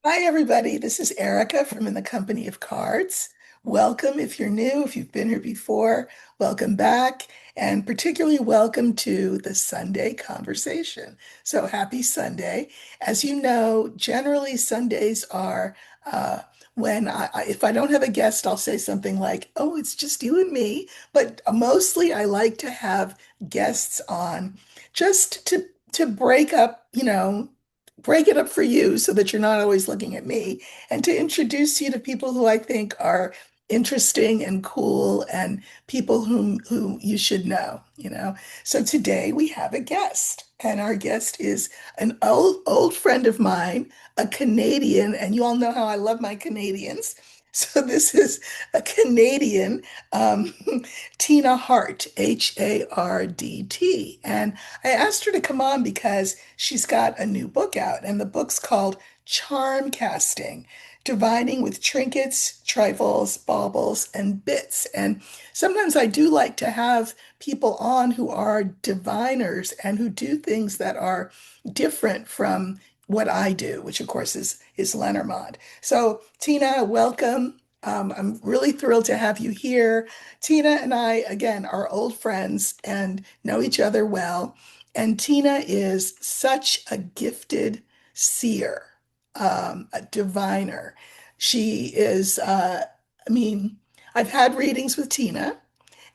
Hi, everybody. This is Erica from In the Company of Cards. Welcome if you're new, if you've been here before, welcome back, and particularly welcome to the Sunday conversation. So happy Sunday. As you know, generally Sundays are when if I don't have a guest, I'll say something like, oh, it's just you and me. But mostly I like to have guests on just to break up, break it up for you so that you're not always looking at me, and to introduce you to people who I think are interesting and cool and people whom you should know. So today we have a guest, and our guest is an old friend of mine, a Canadian, and you all know how I love my Canadians. So this is a Canadian, um, Tina Hardt, Hardt. And I asked her to come on because she's got a new book out, and the book's called Charm Casting, Divining with Trinkets, Trifles, Baubles, and Bits. And sometimes I do like to have people on who are diviners and who do things that are different from what I do, which of course is Lenormand. So Tina, welcome. I'm really thrilled to have you here. Tina and I, again, are old friends and know each other well. And Tina is such a gifted seer, a diviner. She is, I mean, I've had readings with Tina,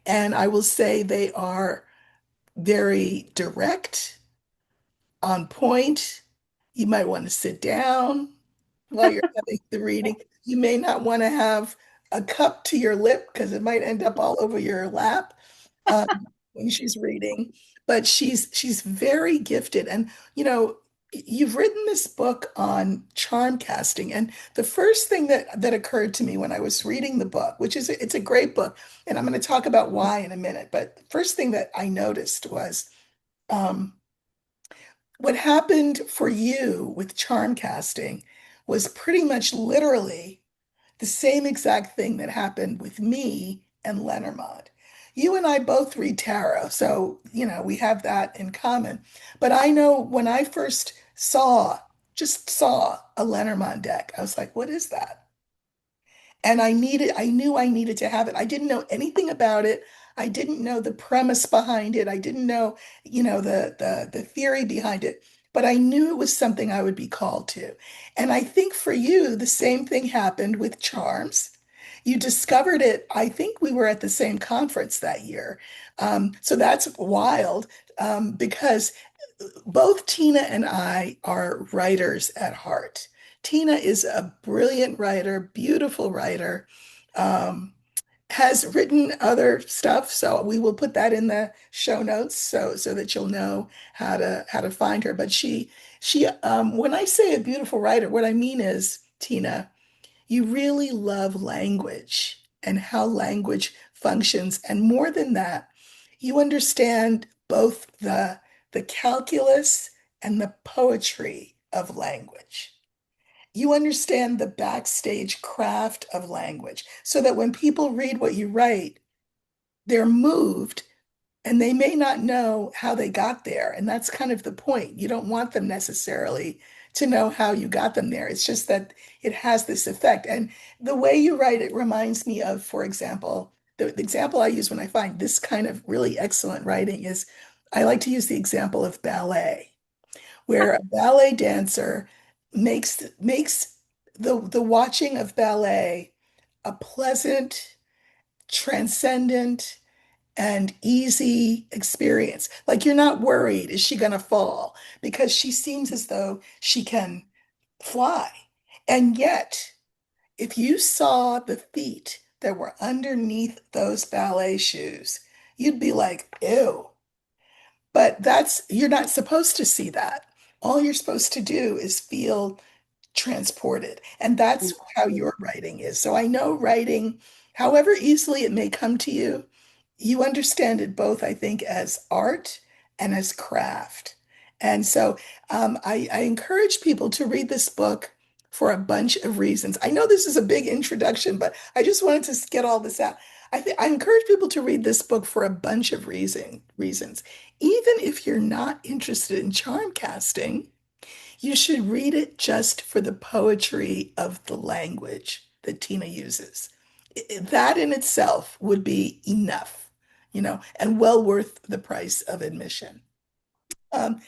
and I will say they are very direct, on point. You might want to sit down while you're having the reading. You may not want to have a cup to your lip because it might end up all over your lap when she's reading. But she's very gifted, and you've written this book on charm casting, and the first thing that occurred to me when I was reading the book, which is it's a great book, and I'm going to talk about why in a minute. But the first thing that I noticed was um, what happened for you with charm casting was pretty much literally the same exact thing that happened with me and Lenormand. You and I both read tarot, so we have that in common. But I know when I first just saw a Lenormand deck, I was like, what is that? And I knew I needed to have it. I didn't know anything about it. I didn't know the premise behind it. I didn't know, the theory behind it, but I knew it was something I would be called to. And I think for you, the same thing happened with charms. You discovered it. I think we were at the same conference that year. So that's wild, because both Tina and I are writers at heart. Tina is a brilliant writer, beautiful writer, um, has written other stuff, so we will put that in the show notes so that you'll know how to find her. But she when I say a beautiful writer, what I mean is, Tina, you really love language and how language functions. And more than that, you understand both the calculus and the poetry of language. You understand the backstage craft of language so that when people read what you write, they're moved and they may not know how they got there. And that's kind of the point. You don't want them necessarily to know how you got them there. It's just that it has this effect. And the way you write it reminds me of, for example, the example I use when I find this kind of really excellent writing is I like to use the example of ballet, where a ballet dancer makes the watching of ballet a pleasant, transcendent, and easy experience. Like you're not worried, is she going to fall? Because she seems as though she can fly. And yet, if you saw the feet that were underneath those ballet shoes, you'd be like, ew. But you're not supposed to see that. All you're supposed to do is feel transported. And that's how your writing is. So I know writing, however easily it may come to you, you understand it both, I think, as art and as craft. And so I encourage people to read this book for a bunch of reasons. I know this is a big introduction, but I just wanted to get all this out. I encourage people to read this book for a bunch of reasons. Even if you're not interested in charm casting, You should read it just for the poetry of the language that Tina uses. That in itself would be enough, and well worth the price of admission. Um,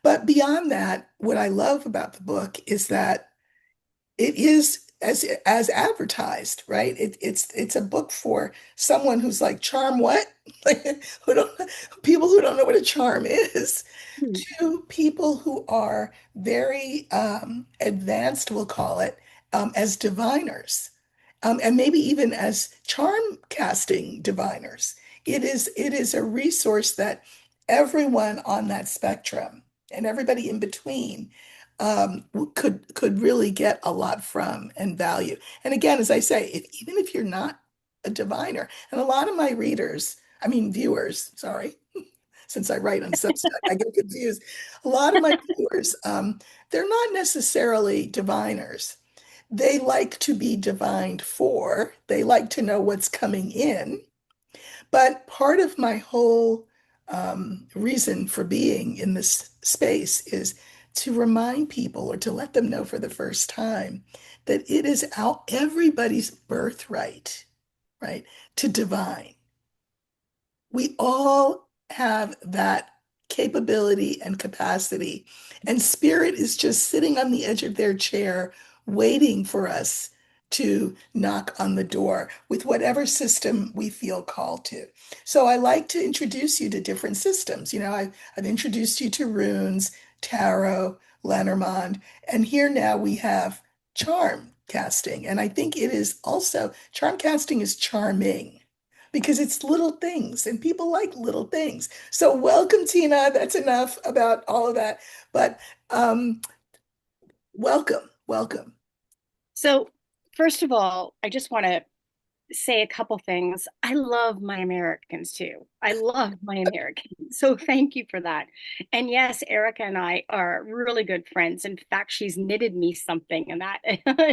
but beyond that, what I love about the book is that it is as advertised, right? It's a book for someone who's like, charm what? Like, who don't people who don't know what a charm is, Hmm. to people who are very advanced, we'll call it, as diviners, and maybe even as charm casting diviners. It is a resource that everyone on that spectrum and everybody in between could really get a lot from and value. And again, as I say, even if you're not a diviner, and a lot of my readers, I mean viewers, sorry, since I write on Substack, I get confused. A lot of my viewers, they're not necessarily diviners. They like to be divined for, they like to know what's coming in. But part of my whole reason for being in this space is to remind people or to let them know for the first time that it is everybody's birthright, right, to divine. We all have that capability and capacity. And spirit is just sitting on the edge of their chair, waiting for us to knock on the door with whatever system we feel called to. So I like to introduce you to different systems. I've introduced you to runes, tarot, Lenormand, and here now we have charm casting. And I think it is also, charm casting is charming because it's little things and people like little things. So welcome, Tina. That's enough about all of that. But welcome, welcome. So, first of all, I just want to say a couple things. I love my Americans too. I love my Americans. So thank you for that. And yes, Erica and I are really good friends. In fact, she's knitted me something, and that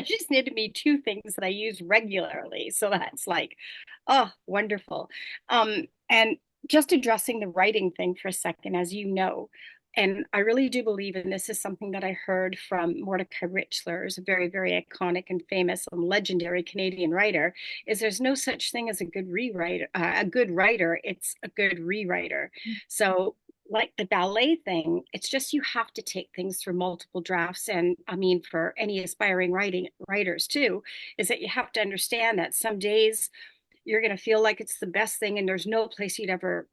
she's knitted me two things that I use regularly. So that's like, oh, wonderful. And just addressing the writing thing for a second, as you know, and I really do believe, and this is something that I heard from Mordecai Richler, who's a very, very iconic and famous and legendary Canadian writer, is there's no such thing as a good rewriter, a good writer. It's a good rewriter. So, like the ballet thing, it's just you have to take things through multiple drafts. And I mean, for any aspiring writing writers too, is that you have to understand that some days you're going to feel like it's the best thing, and there's no place you'd ever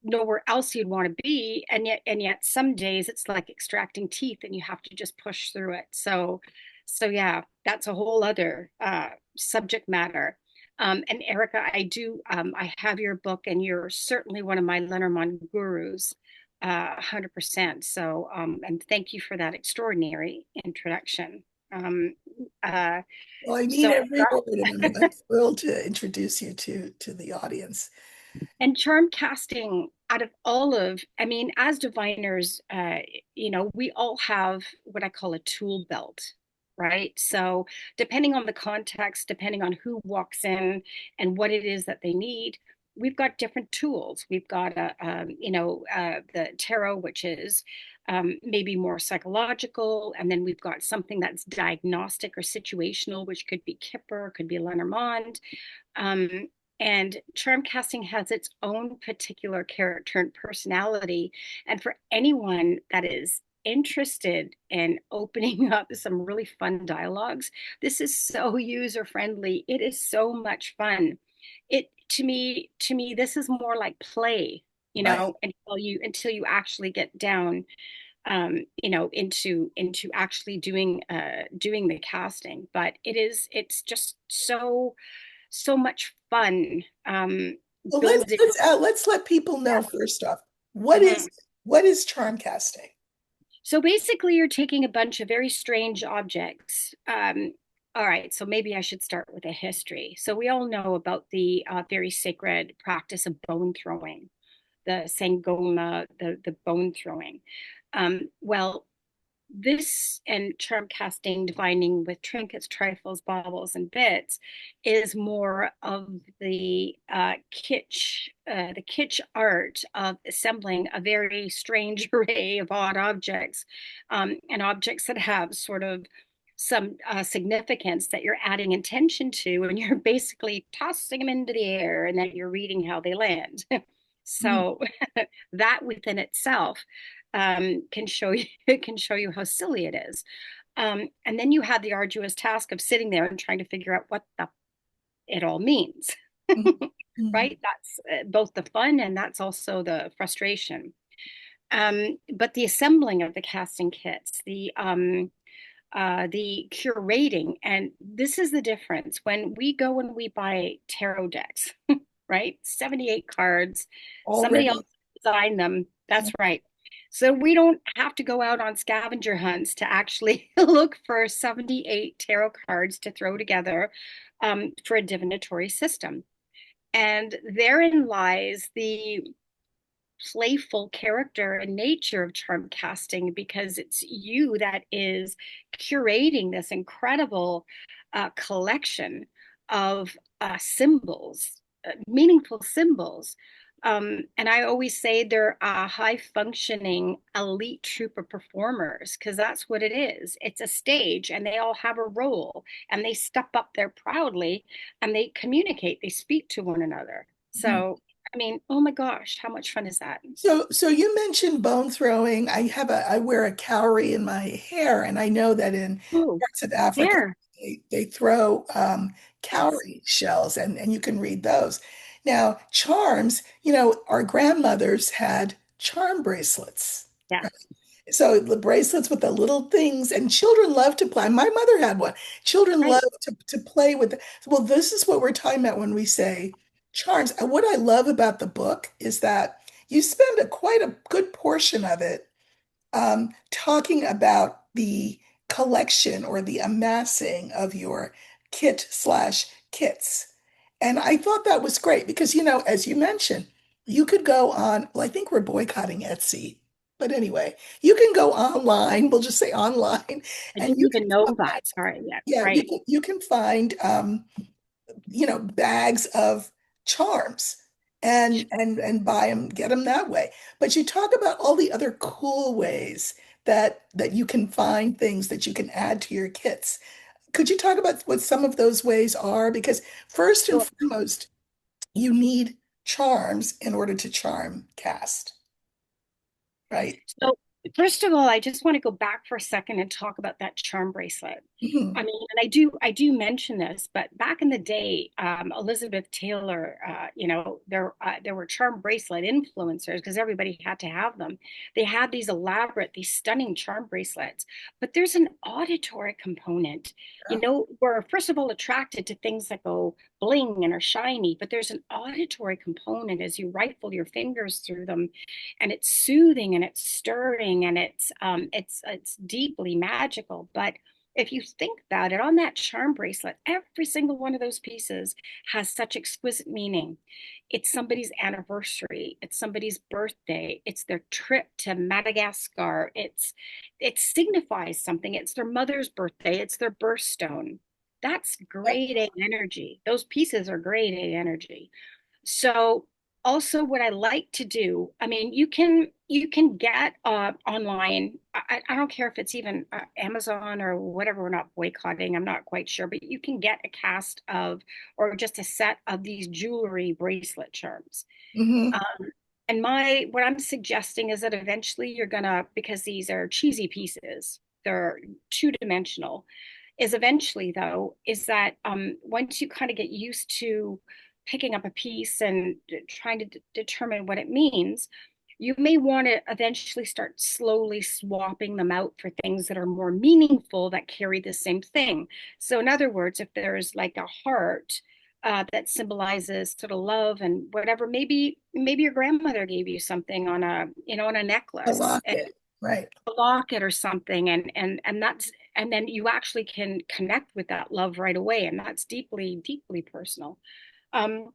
nowhere else you'd want to be, and yet some days it's like extracting teeth and you have to just push through it. So yeah, that's a whole other subject matter. And Erica, I have your book, and you're certainly one of my Lenormand gurus, 100%. So and thank you for that extraordinary introduction. um uh Well, I mean so every word, and I'm thrilled to introduce you to the audience. And charm casting, out of all of, I mean, as diviners, we all have what I call a tool belt, right? So depending on the context, depending on who walks in and what it is that they need, we've got different tools. We've got the tarot, which is maybe more psychological, and then we've got something that's diagnostic or situational, which could be Kipper, could be Lenormand. um, and charm casting has its own particular character and personality. And for anyone that is interested in opening up some really fun dialogues, this is so user friendly. It is so much fun. It to me, this is more like play, Right. until you actually get down into actually doing the casting. But it's just so much fun Well, let's building. let's uh, let's let people know first off, what is Mhm. what is charm casting? So basically, you're taking a bunch of very strange objects. All right, so maybe I should start with a history. So we all know about the very sacred practice of bone throwing, the Sangoma, the bone throwing. Well, this and charm casting, divining with trinkets, trifles, baubles, and bits is more of the kitsch art of assembling a very strange array of odd objects, and objects that have sort of some significance that you're adding intention to, and you're basically tossing them into the air, and then you're reading how they land. Mhm. So that within itself can show you can show you how silly it is. And then you had the arduous task of sitting there and trying to figure out what the it all means, Mhm. Mhm. right? That's both the fun and that's also the frustration. But the assembling of the casting kits, the curating, and this is the difference when we go and we buy tarot decks, right? 78 cards. Somebody else Already. designed them. That's right. So we don't have to go out on scavenger hunts to actually look for 78 tarot cards to throw together for a divinatory system. And therein lies the playful character and nature of charm casting, because it's you that is curating this incredible collection of symbols, meaningful symbols. And I always say they're a high functioning elite troupe of performers, because that's what it is. It's a stage and they all have a role and they step up there proudly and they communicate, they speak to one another. Mhm. So I mean, oh my gosh, how much fun is that? So you mentioned bone throwing. I wear a cowrie in my hair, and I know that in Oh, parts of Africa there. they throw Yes. cowrie shells, and you can read those. Now, charms, our grandmothers had charm bracelets. Yes. So the bracelets with the little things, and children love to play. My mother had one. Children love Right. to play with it. Well, this is what we're talking about when we say charms. And what I love about the book is that you spend quite a good portion of it talking about the collection or the amassing of your kit slash kits. And I thought that was great because, as you mentioned, you could go on, well, I think we're boycotting Etsy. But anyway, you can go online, we'll just say online, I and didn't even know that. Sorry. Yeah. yeah, Right. you can find bags of charms and buy them, get them that way. But you talk about all the other cool ways that you can find things that you can add to your kits. Could you talk about what some of those ways are? Because first and Sure. foremost, you need charms in order to charm cast, right? So, first of all, I just want to go back for a second and talk about that charm bracelet. Mhm. I mean, and I do mention this, but back in the day, Elizabeth Taylor, there were charm bracelet influencers because everybody had to have them. They had these elaborate, these stunning charm bracelets, but there's an auditory component. Yeah. We're first of all attracted to things that go bling and are shiny, but there's an auditory component as you rifle your fingers through them, and it's soothing and it's stirring and it's deeply magical. But if you think about it, on that charm bracelet, every single one of those pieces has such exquisite meaning. It's somebody's anniversary, it's somebody's birthday, it's their trip to Madagascar, it signifies something, it's their mother's birthday, it's their birthstone. That's Yep. grade A energy. Those pieces are grade A energy. So also what I like to do, I mean, you can get online. I don't care if it's even Amazon or whatever. We're not boycotting. I'm not quite sure, but you can get a cast of or just a set of these jewelry bracelet charms. Hmm. And my what I'm suggesting is that eventually you're gonna, because these are cheesy pieces, they're two-dimensional, is eventually though, is that once you kind of get used to picking up a piece and trying to determine what it means, you may want to eventually start slowly swapping them out for things that are more meaningful that carry the same thing. So in other words, if there's like a heart that symbolizes sort of love and whatever, maybe your grandmother gave you something on a A necklace, locket, right? a locket or something, and then you actually can connect with that love right away, and that's deeply personal. um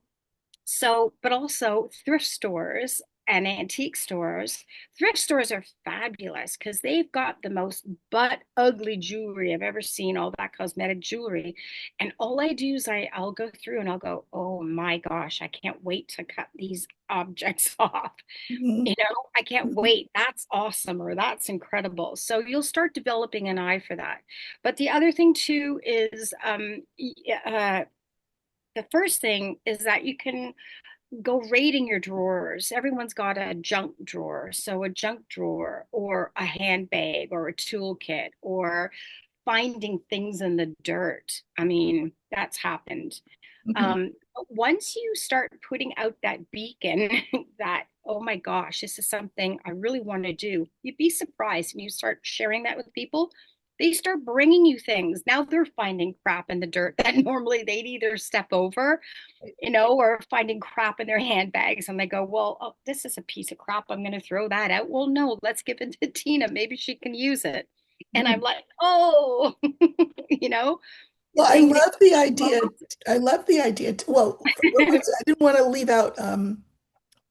but also thrift stores, and antique stores. Thrift stores are fabulous because they've got the most butt ugly jewelry I've ever seen, all that cosmetic jewelry. And all I do is I'll go through and I'll go, oh my gosh, I can't wait to cut these objects off. Mhm. I can't wait. That's awesome, or that's incredible. So you'll start developing an eye for that. But the other thing too is the first thing is that you can go raiding your drawers. Everyone's got a junk drawer. So a junk drawer or a handbag or a toolkit or finding things in the dirt. I mean, that's happened. Mhm. But once you start putting out that beacon that, oh my gosh, this is something I really want to do, you'd be surprised and you start sharing that with people. They start bringing you things. Now they're finding crap in the dirt that normally they'd either step over, or finding crap in their handbags. And they go, well, oh, this is a piece of crap. I'm going to throw that out. Well, no, let's give it to Tina. Maybe she can use it. And I'm Mhm. like, oh, you know, Well, I they make love the idea. I love the idea. Well, I didn't want to leave out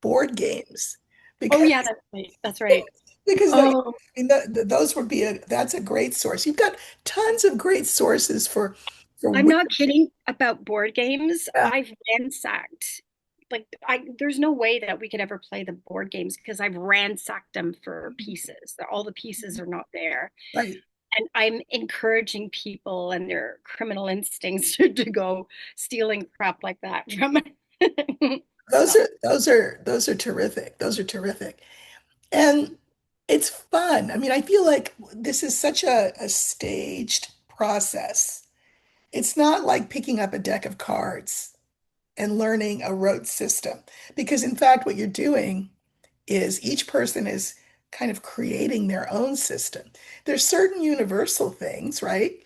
board games Oh because yeah, that's right. That's right. because I Oh, mean, those would be that's a great source. You've got tons of great sources for I'm wi- not kidding about board games. yeah. I've ransacked like I there's no way that we could ever play the board games because I've ransacked them for pieces. All the pieces are not there. Right. And I'm encouraging people and their criminal instincts to go stealing crap like that from Those so are those are terrific. Those are terrific. And it's fun. I mean, I feel like this is such a staged process. It's not like picking up a deck of cards and learning a rote system. Because in fact, what you're doing is each person is kind of creating their own system. There's certain universal things, right?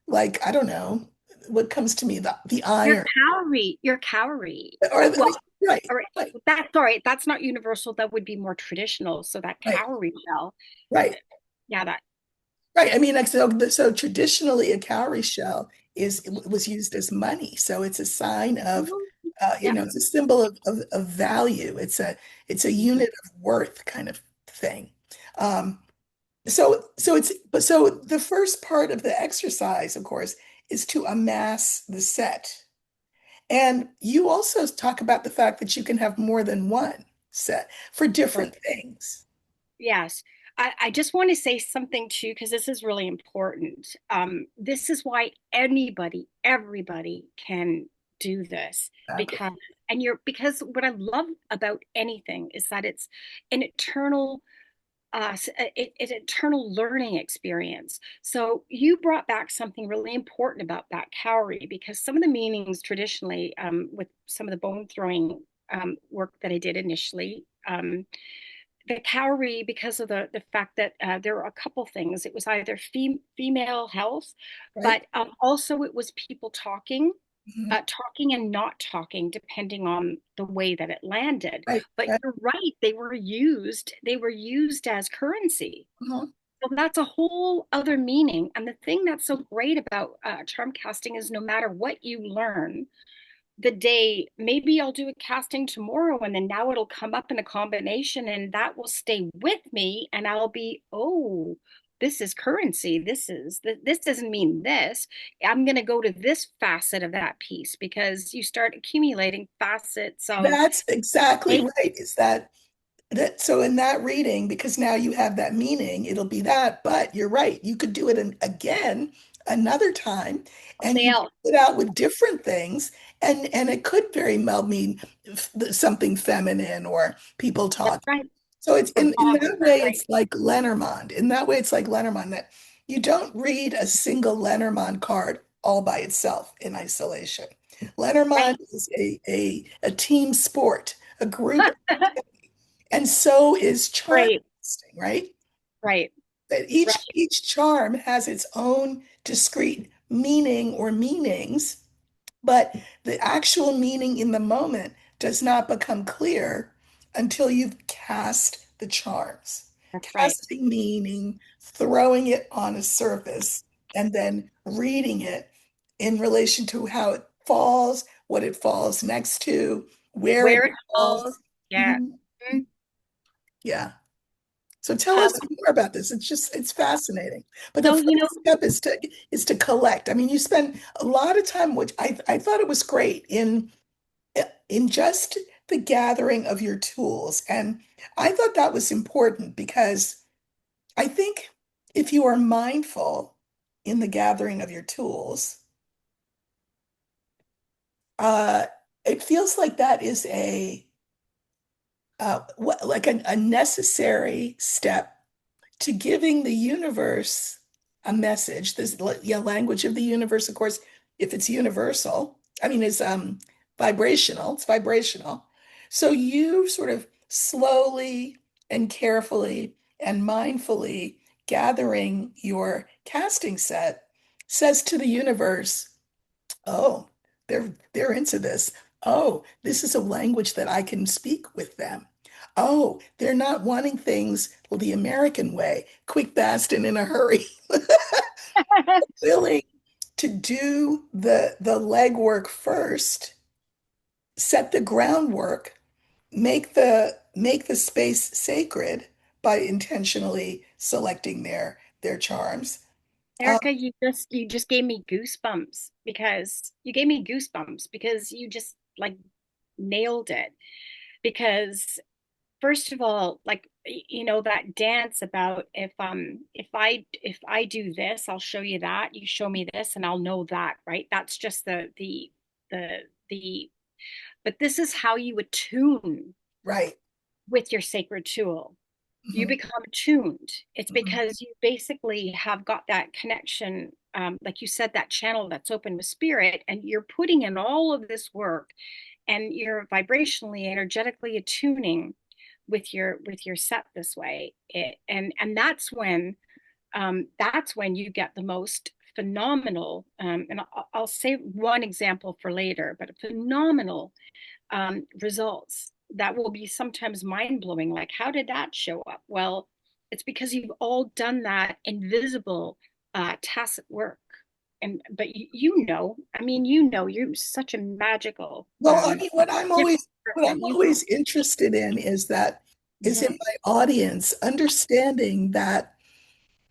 Like, I don't know, what comes to me, the iron. your calorie. Or Well, right, all right, right, that's all right. That's not universal. That would be more traditional. So that right, calorie shell, right. yeah, that Right. I mean, like, so traditionally, a cowrie shell was used as money. So it's a sign of, yeah. it's a symbol of value. It's a unit of worth kind of thing. Um, so the first part of the exercise, of course, is to amass the set. And you also talk about the fact that you can have more than one set for different things. Yes. I just want to say something too, because this is really important. This is why everybody can do this Exactly. because what I love about anything is that it's an eternal it's an eternal learning experience. So you brought back something really important about that cowrie because some of the meanings traditionally with some of the bone throwing work that I did initially. The cowrie because of the fact that there were a couple things. It was either female health, Right? but also it was people Mhm. talking and not talking, depending on the way that it landed. Right. But Right. you're right; they were used as currency. Mhm. So that's a whole other meaning. And the thing that's so great about charm casting is no matter what you learn, the day maybe I'll do a casting tomorrow and then now it'll come up in a combination and that will stay with me and I'll be, oh, this is currency. This doesn't mean this. I'm going to go to this facet of that piece because you start accumulating facets of That's exactly hey, right. Is that so in that reading, because now you have that meaning, it'll be that, but you're right. You could do it again another time and something you else. put it out with different things and it could very well mean something feminine or people That's talking. right. So it's Or in boss. that That's way, right. it's like Lenormand. In that way, it's like Lenormand that you don't read a single Lenormand card all by itself in isolation. Right. Lenormand is a team sport, a group, and so is charm Right. casting, right? Right. That Right. each charm has its own discrete meaning or meanings, but the actual meaning in the moment does not become clear until you've cast the charms. That's right. Casting meaning, throwing it on a surface, and then reading it in relation to how it falls, what it falls next to, where it Where it falls. falls. Yeah. Mhm. Mhm. Yeah. So tell Um, us more about this. It's fascinating. But the so, you know, first step is to collect. I mean, you spend a lot of time, which I thought it was great in just the gathering of your tools. And I thought that was important because I think if you are mindful in the gathering of your tools, uh, it feels like that is like a necessary step to giving the universe a message. This language of the universe, of course, if it's universal, I mean, is vibrational. It's vibrational. So you sort of slowly and carefully and mindfully gathering your casting set says to the universe, "Oh, they're into this. Oh, this is a language that I can speak with them. Oh, they're not wanting things the American way, quick, fast, and in a hurry. Willing to do the legwork first, set the groundwork, make the space sacred by intentionally selecting their charms." Um, Erica, you just gave me goosebumps because you just like nailed it. Because first of all, like that dance about if I do this, I'll show you that. You show me this, and I'll know that, right? That's just the the. But this is how you attune right. with your sacred tool. You Mhm, become tuned. It's mhm. because you basically have got that connection, like you said, that channel that's open with spirit, and you're putting in all of this work, and you're vibrationally, energetically attuning with your set this way. And that's when you get the most phenomenal. And I'll say one example for later, but phenomenal results that will be sometimes mind blowing. Like, how did that show up? Well, it's because you've all done that invisible tacit work. And but I mean, you're such a magical Well, I mean, gifted what I'm person. You always interested in is in Mhm. my audience understanding that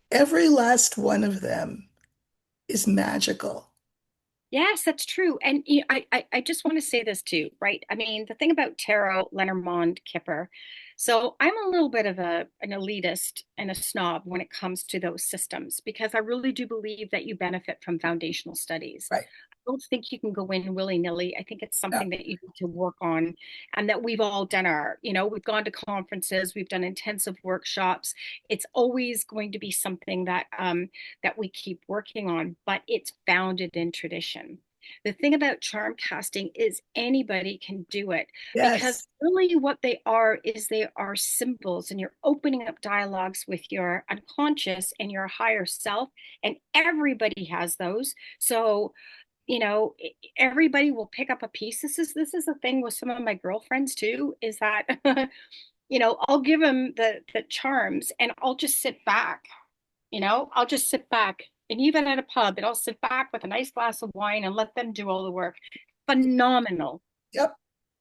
every last one of them is magical. Yes, that's true. And I just want to say this too, right? I mean, the thing about tarot, Lenormand, Kipper. So I'm a little bit of an elitist and a snob when it comes to those systems because I really do believe that you benefit from foundational studies. Right. I don't think you can go in willy-nilly. I think it's Yeah. something that you need to work on and that we've all done we've gone to conferences, we've done intensive workshops. It's always going to be something that we keep working on, but it's founded in tradition. The thing about charm casting is anybody can do it because Yes. really what they are is they are symbols, and you're opening up dialogues with your unconscious and your higher self, and everybody has those. So, everybody will pick up a piece. This is the thing with some of my girlfriends too, is that I'll give them the charms and I'll just sit back, and even at a pub, and I'll sit back with a nice glass of wine and let them do all the work. Phenomenal. Yep.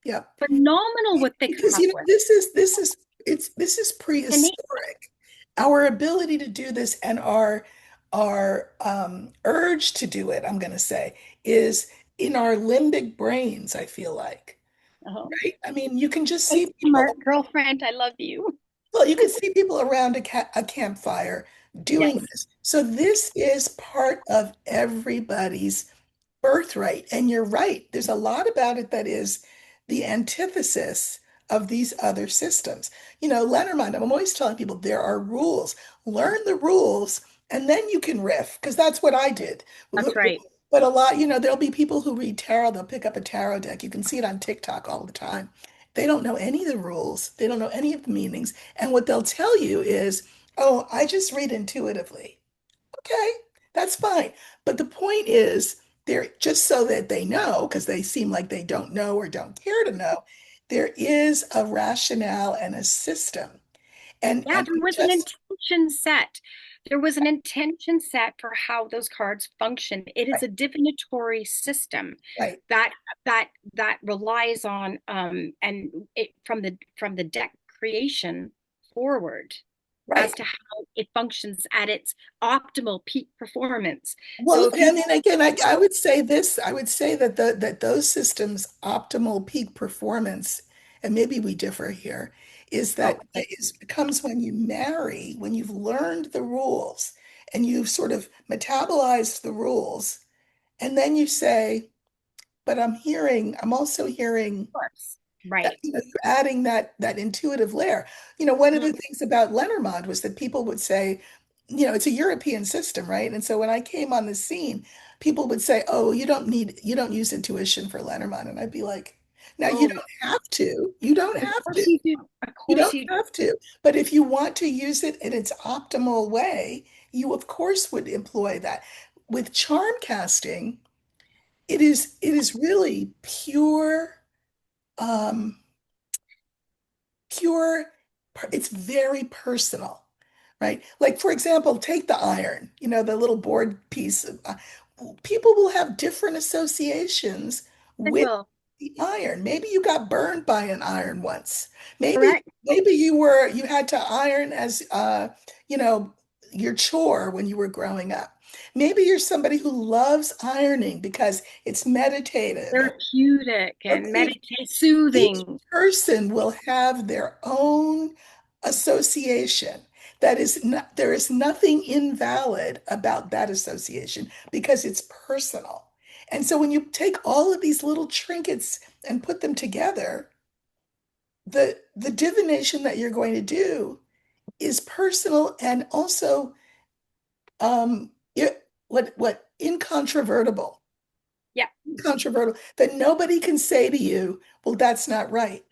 Yep. Phenomenal what they come Because up with. this is And they, prehistoric. Our ability to do this and our urge to do it, I'm going to say, is in our limbic brains, I feel like, oh, right? I mean, you can just hey, see smart people. girlfriend, I love you. Well, you can see people around a campfire doing Yes, this. So this is part of everybody's birthright. And you're right. There's a lot about it that is the antithesis of these other systems. Lenormand, I'm always telling people there are rules. Learn the rules and then you can riff, because that's what I did. that's right. But a lot, there'll be people who read tarot, they'll pick up a tarot deck. You can see it on TikTok all the time. They don't know any of the rules, they don't know any of the meanings. And what they'll tell you is, oh, I just read intuitively. Okay, that's fine. But the point is, they're just so that they know, because they seem like they don't know or don't care to know, there is a rationale and a system. Yeah, And there was an just intention set. There was an intention set for how those cards function. It is right, a divinatory system right, that that relies on and it from the deck creation. forward as Right. to how it functions at its optimal peak performance. So Well, if I you mean, again, I would say this, I would say that that those systems' optimal peak performance, and maybe we differ here, is oh, comes when you marry, when you've learned the rules and you've sort of metabolized the rules, and then you say, but I'm also hearing of course, that, right. you're adding that intuitive layer. One of Mhm. the things about Lenormand was that people would say, it's a European system, right? And so when I came on the scene, people would say, "Oh, you don't use intuition for Lenormand," and I'd be like, "Now you Oh, don't have to. You don't of have course to. you do. Of You course don't you do. have to. But if you want to use it in its optimal way, you of course would employ that. With charm casting, it is really um, pure, it's very personal, right? Like, for example, take the iron, the little board piece. People will have different associations They with will. the iron. Maybe you got burned by an iron once. Maybe, Correct. maybe you had to iron as, you know, your chore when you were growing up. Maybe you're somebody who loves ironing because it's meditative. Therapeutic and Okay, meditate, each soothing. person will have their own association. There is nothing invalid about that association because it's personal. And so when you take all of these little trinkets and put them together, the divination that you're going to do is personal and also what incontrovertible, Yeah. incontrovertible, that nobody can say to you, well, that's not right.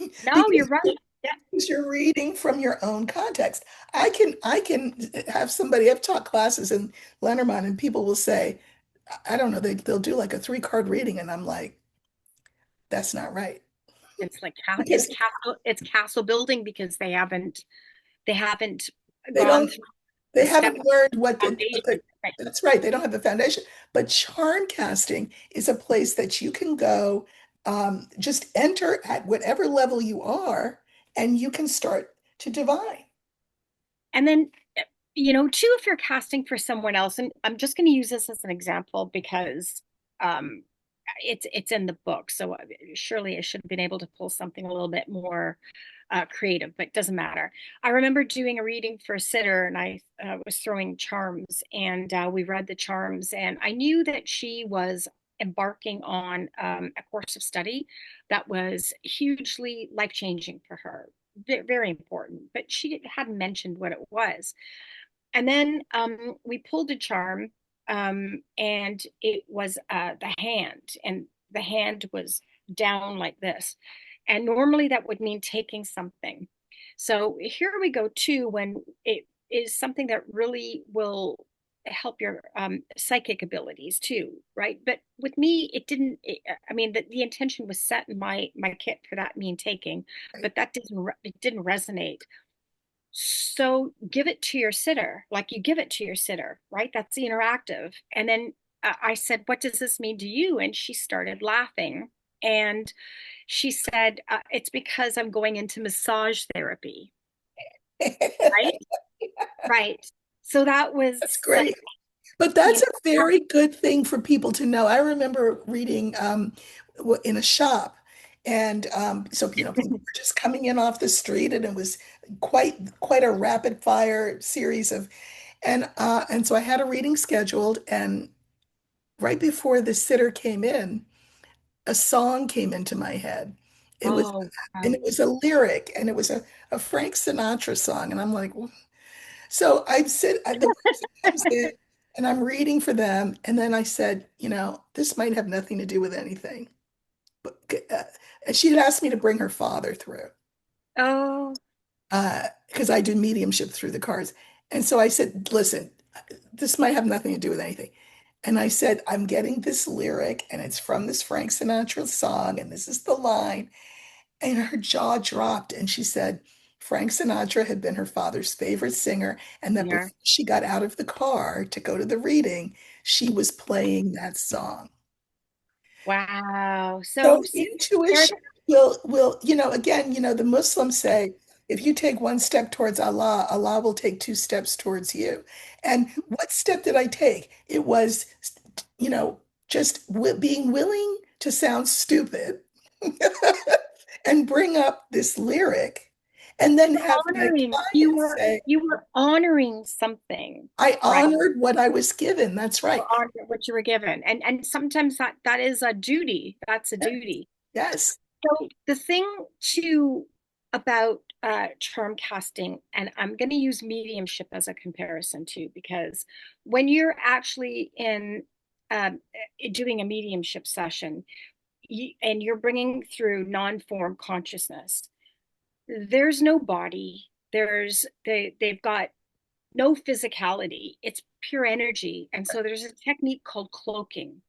No, you're Because right. Yeah. you're reading from your own context. I can have somebody, I've taught classes in Lenormand and people will say, I don't know, they'll do like a three-card reading and I'm like, that's not right. It's like Because it's castle building because they haven't they gone don't through they the step haven't learned foundation. Right. that's right, they don't have the foundation. But charm casting is a place that you can go, just enter at whatever level you are, and you can start to divine. And then, too, if you're casting for someone else, and I'm just going to use this as an example because um, it's in the book, so surely I should have been able to pull something a little bit more creative, but it doesn't matter. I remember doing a reading for a sitter, and I was throwing charms, and we read the charms, and I knew that she was embarking on a course of study that was hugely life changing for her, very important, but she hadn't mentioned what it was. And then we pulled a charm, and it was the hand, and the hand was down like this. And normally that would mean taking something. So here we go, too, when it is something that really will help your psychic abilities too, right? But with me, I mean, the intention was set in my kit for that mean taking, but it didn't resonate. So give it to your sitter, like you give it to your sitter, right? That's the interactive. And then I said, "What does this mean to you?" And she started laughing. And she said, "It's because I'm going into massage therapy." Right? Right. So that That's was like great. But the that's a very good thing for people to know. I remember reading, in a shop, and so people were just coming in off the street, and it was quite a rapid fire series of, and so I had a reading scheduled, and right before the sitter came in, a song came into my head. It was oh and wow. it was a lyric, and it was a Frank Sinatra song, and I'm like, so the person comes in and I'm reading for them. And then I said, this might have nothing to do with anything. But, and she had asked me to bring her father through, Oh, because I do mediumship through the cards. And so I said, listen, this might have nothing to do with anything. And I said, I'm getting this lyric and it's from this Frank Sinatra song. And this is the line. And her jaw dropped, and she said Frank Sinatra had been her father's favorite singer, and that before dear. she got out of the car to go to the reading, she was playing that song. Wow. So So see, there it intuition is. will, again, the Muslims say, if you take one step towards Allah, Allah will take two steps towards you. And what step did I take? It was, you know, just being willing to sound stupid and bring up this lyric and then have my Honoring, client say, you were honoring something, I right? honored what I was given. That's You right. honor what you were given. And sometimes that is a duty. That's a Yes. duty. Yes. So the thing to about charm casting, and I'm going to use mediumship as a comparison too, because when you're actually in um, doing a mediumship session and you're bringing through non-form consciousness, there's no body. They've got no physicality. It's pure energy, and so there's a technique called cloaking.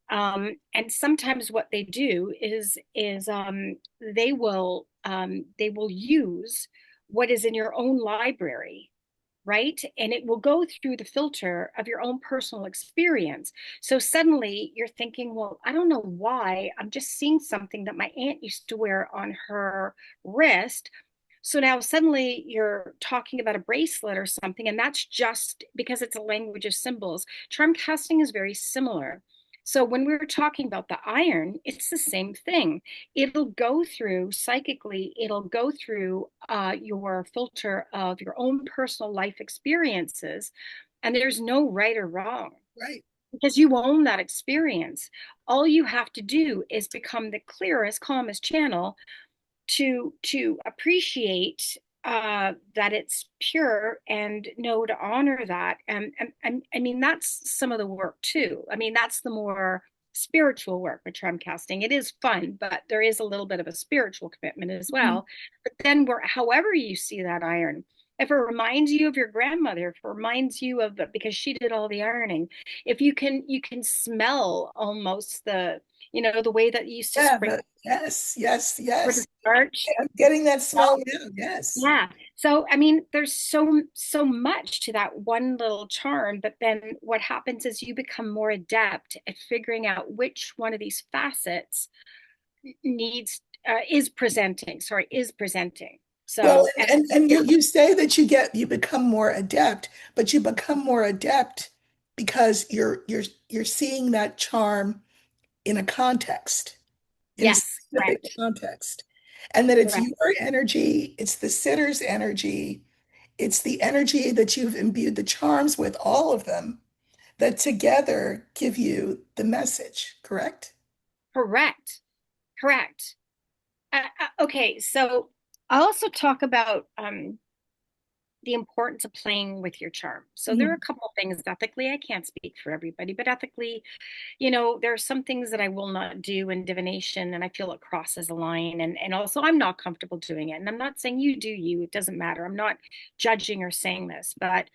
And sometimes what they do is they will use what is in your own library, right? And it will go through the filter of your own personal experience. So suddenly you're thinking, well, I don't know why. I'm just seeing something that my aunt used to wear on her wrist. So now suddenly you're talking about a bracelet or something, and that's just because it's a language of symbols. Charm casting is very similar. So when we were talking about the iron, it's the same thing. It'll go through psychically, it'll go through your filter of your own personal life experiences, and there's no right or wrong Right. because you own that experience. All you have to do is become the clearest, calmest channel to appreciate that it's pure and know to honor that. And I mean, that's some of the work too. I mean, that's the more spiritual work with charm casting. It is fun, but there is a little bit of a spiritual commitment as Mhm. well. But then, however you see that iron, if it reminds you of your grandmother, if it reminds you of because she did all the ironing, if you can smell almost the way that you used to Yeah, spring yes, yes, for the yes. starch. I'm getting that smell now. Yes. Yeah. So, I mean, there's so much to that one little charm, but then what happens is you become more adept at figuring out which one of these facets needs is presenting. Well, So, and and you say that you become more adept, but you become more adept because you're seeing that charm in a context, in a yes, specific correct, context. And that it's correct. your energy, it's the sitter's energy, it's the energy that you've imbued the charms with, all of them, that together give you the message, correct? Correct, correct. Okay, so I also talk about the importance of playing with your charm. So there are a Mhm. couple of things ethically. I can't speak for everybody, but ethically, there are some things that I will not do in divination, and I feel it crosses a line. And also, I'm not comfortable doing it. And I'm not saying you do you. It doesn't matter. I'm not judging or saying this, but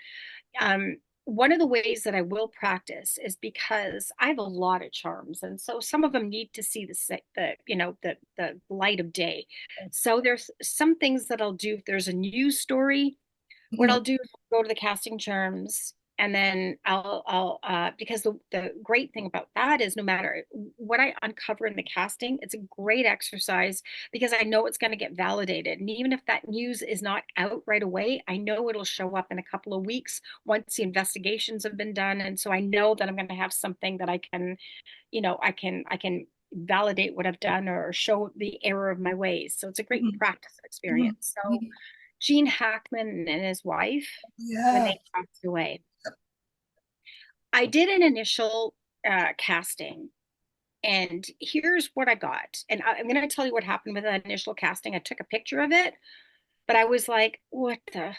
one of the ways that I will practice is because I have a lot of charms, and so some of them need to see the light of day. So there's some things that I'll do if there's a news story. What Mhm. I'll do is go to the casting terms, and then I'll because the great thing about that is no matter what I uncover in the casting, it's a great exercise because I know it's going to get validated. And even if that news is not out right away, I know it'll show up in a couple of weeks once the investigations have been done. And so I know that I'm going to have something that I can validate what I've done or show the error of my ways. So it's a great Mhm. practice Mhm. experience. So Mhm. Gene Hackman and his wife, when Yeah. they passed away, I did an initial casting, and here's what I got. And I'm going to tell you what happened with that initial casting. I took a picture of it, but I was like, what the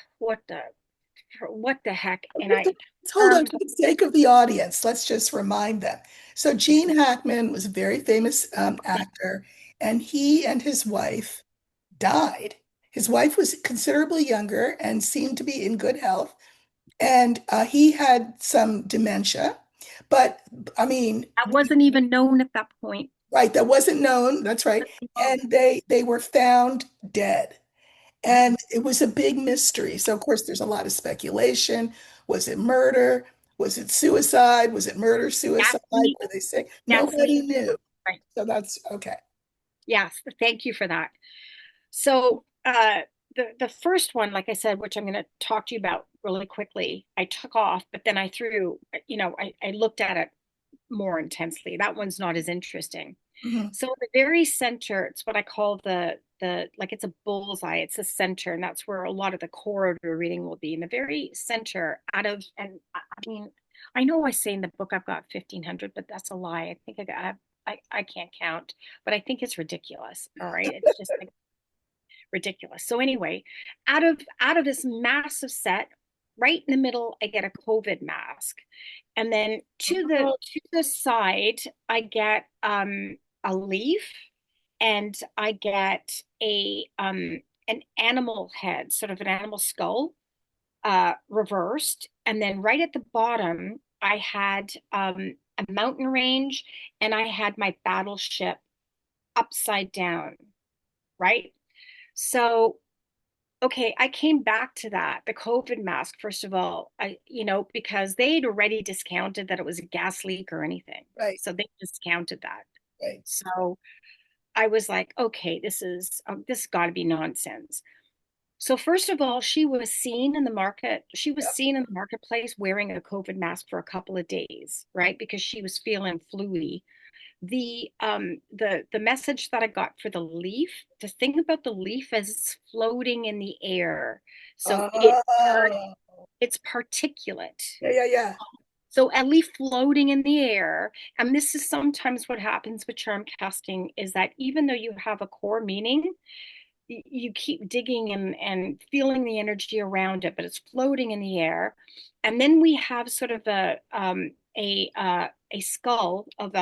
heck? And I Let's hold on terms for the sake of the audience. Let's just remind them. So Gene Hackman was a very famous actor, and he and his wife died. His wife was considerably younger and seemed to be in good health, and he had some dementia. But I mean, that wasn't even known at that point. right, that wasn't known. That's right. Oh, And they were found dead. And it was a big mystery. So, of course, there's a lot of speculation. Was it murder? Was it suicide? Was it murder, suicide? death, Were they sick? death, Nobody knew. right. So that's okay. Yes, thank you for that. So the first one, like I said, which I'm going to talk to you about really quickly, I took off, but then I threw, I looked at it more intensely. That one's not as interesting. Mhm. So in the very center, it's what I call the like it's a bullseye. It's the center, and that's where a lot of the core of your reading will be. In the very center, and I mean, I know I say in the book I've got 1,500, but that's a lie. I think I can't count, but I think it's ridiculous. All right, it's just like ridiculous. So anyway, out of this massive set, right in the middle, I get a COVID mask. And then Oh, to the side, I get a leaf and I get a an animal head, sort of an animal skull, reversed. And then right at the bottom, I had a mountain range and I had my battleship upside down, right? So okay, I came back to that, the COVID mask, first of all, because they'd already discounted that it was a gas leak or anything. right, So they discounted that. right. So I was like, okay, this got to be nonsense. So first of all, she was seen in the market. She was Yep. seen in the marketplace wearing a COVID mask for a couple of days, right? Because she was feeling fluey. The message that I got for the leaf, the thing about the leaf is it's floating in the air. So Oh, it's particulate. yeah, yeah, yeah. So a leaf floating in the air, and this is sometimes what happens with charm casting is that even though you have a core meaning, you keep digging and feeling the energy around it, but it's floating in the air. And then we have sort of a skull of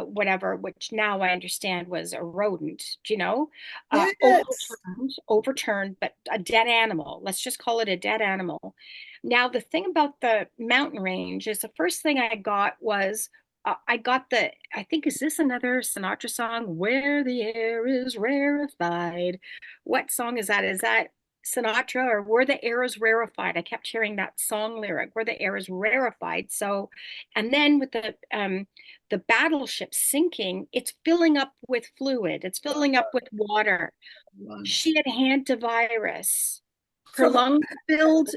whatever, which now I understand was a rodent, Yes. overturned, but a dead animal. Let's just call it a dead animal. Now the thing about the mountain range is the first thing I got was I got I think, is this another Sinatra song? Where the air is rarefied. What song is that? Is that Sinatra or Where the Air is Rarefied? I kept hearing that song lyric, Where the Air is Rarefied. So, and then with the battleship sinking, it's filling up with fluid, it's filling up with water. Lungs. She had hantavirus. Her From lungs filled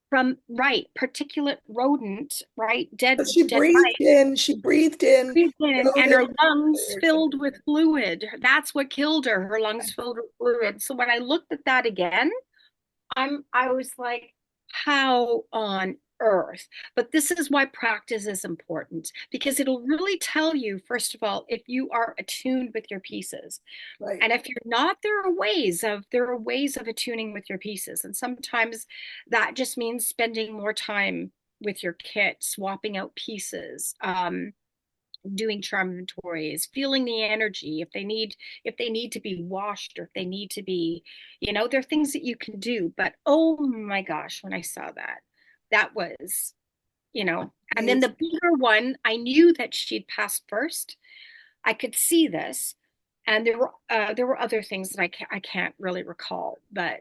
from, right, particulate rodent, right, but dead she breathed in breathed in, and rodent her lungs or filled something. with fluid. That's what killed her. Her lungs filled with fluid. So when I looked at that again, I was like, how on earth? But this is why practice is important because it'll really tell you, first of all, if you are attuned with your pieces. Right. And if you're not, there are ways of attuning with your pieces. And sometimes that just means spending more time with your kit, swapping out pieces, doing charm inventories, feeling the energy, if they need to be washed or if they need to be, there are things that you can do. But oh my gosh, when I saw that, that was, and then the Amazing. bigger one, I knew that she'd passed first. I could see this, and there were other things that I can't really recall, but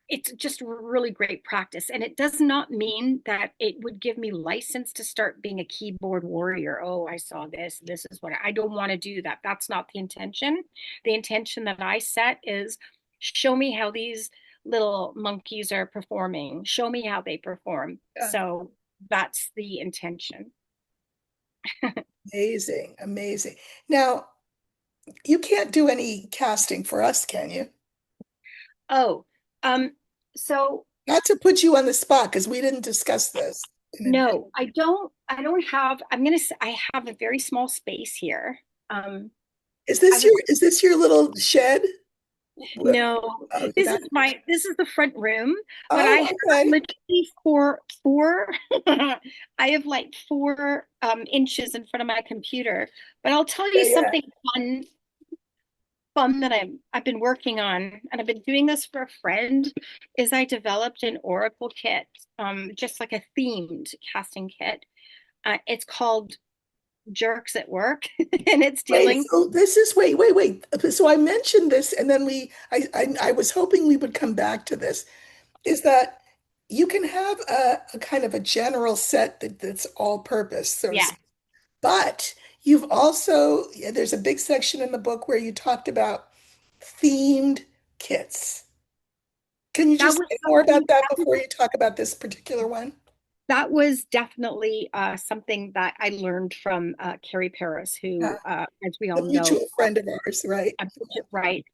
it's just really great practice. And it does not mean that it would give me license to start being a keyboard warrior. Oh, I saw this. This is what I don't want to do that. That's not the intention. The intention that I set is show me how these little monkeys are performing. Show me how they perform. Yeah. So that's the intention. Amazing. Amazing. Now, you can't do any casting for us, can you? Oh, so Not to put you on the spot because we didn't discuss this in advance. no, I don't have, I'm gonna say I have a very small space here. Um, I was Is this your little shed? No, Oh, this is the front room, but I oh, have okay. literally four I have like 4 inches in front of my computer. But I'll tell Yeah, you yeah. something fun that I've been working on, and I've been doing this for a friend, is I developed an Oracle kit, just like a themed casting kit. It's called Jerks at Work, and it's Wait, dealing, so this is wait. So I mentioned this, and then I was hoping we would come back to this. Is that you can have a kind of a general set that's all purpose, so to yeah. speak. But you've also, there's a big section in the book where you talked about themed kits. Can you That just was say more something about that before you talk about this particular one? that was definitely something that I learned from Carrie Paris, Uh, who, as we a all know, mutual friend of ours, right? a right,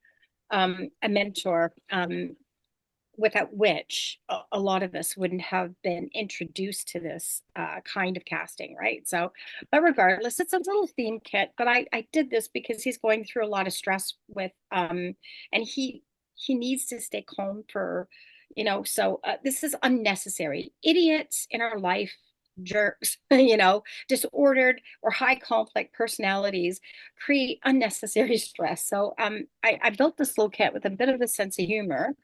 a mentor. Without which a lot of us wouldn't have been introduced to this kind of casting, right? So, but regardless, it's a little theme kit. But I did this because he's going through a lot of stress with, and he needs to stay calm for, So this is unnecessary. Idiots in our life, jerks, disordered or high conflict personalities create unnecessary stress. So I built this little kit with a bit of a sense of humor,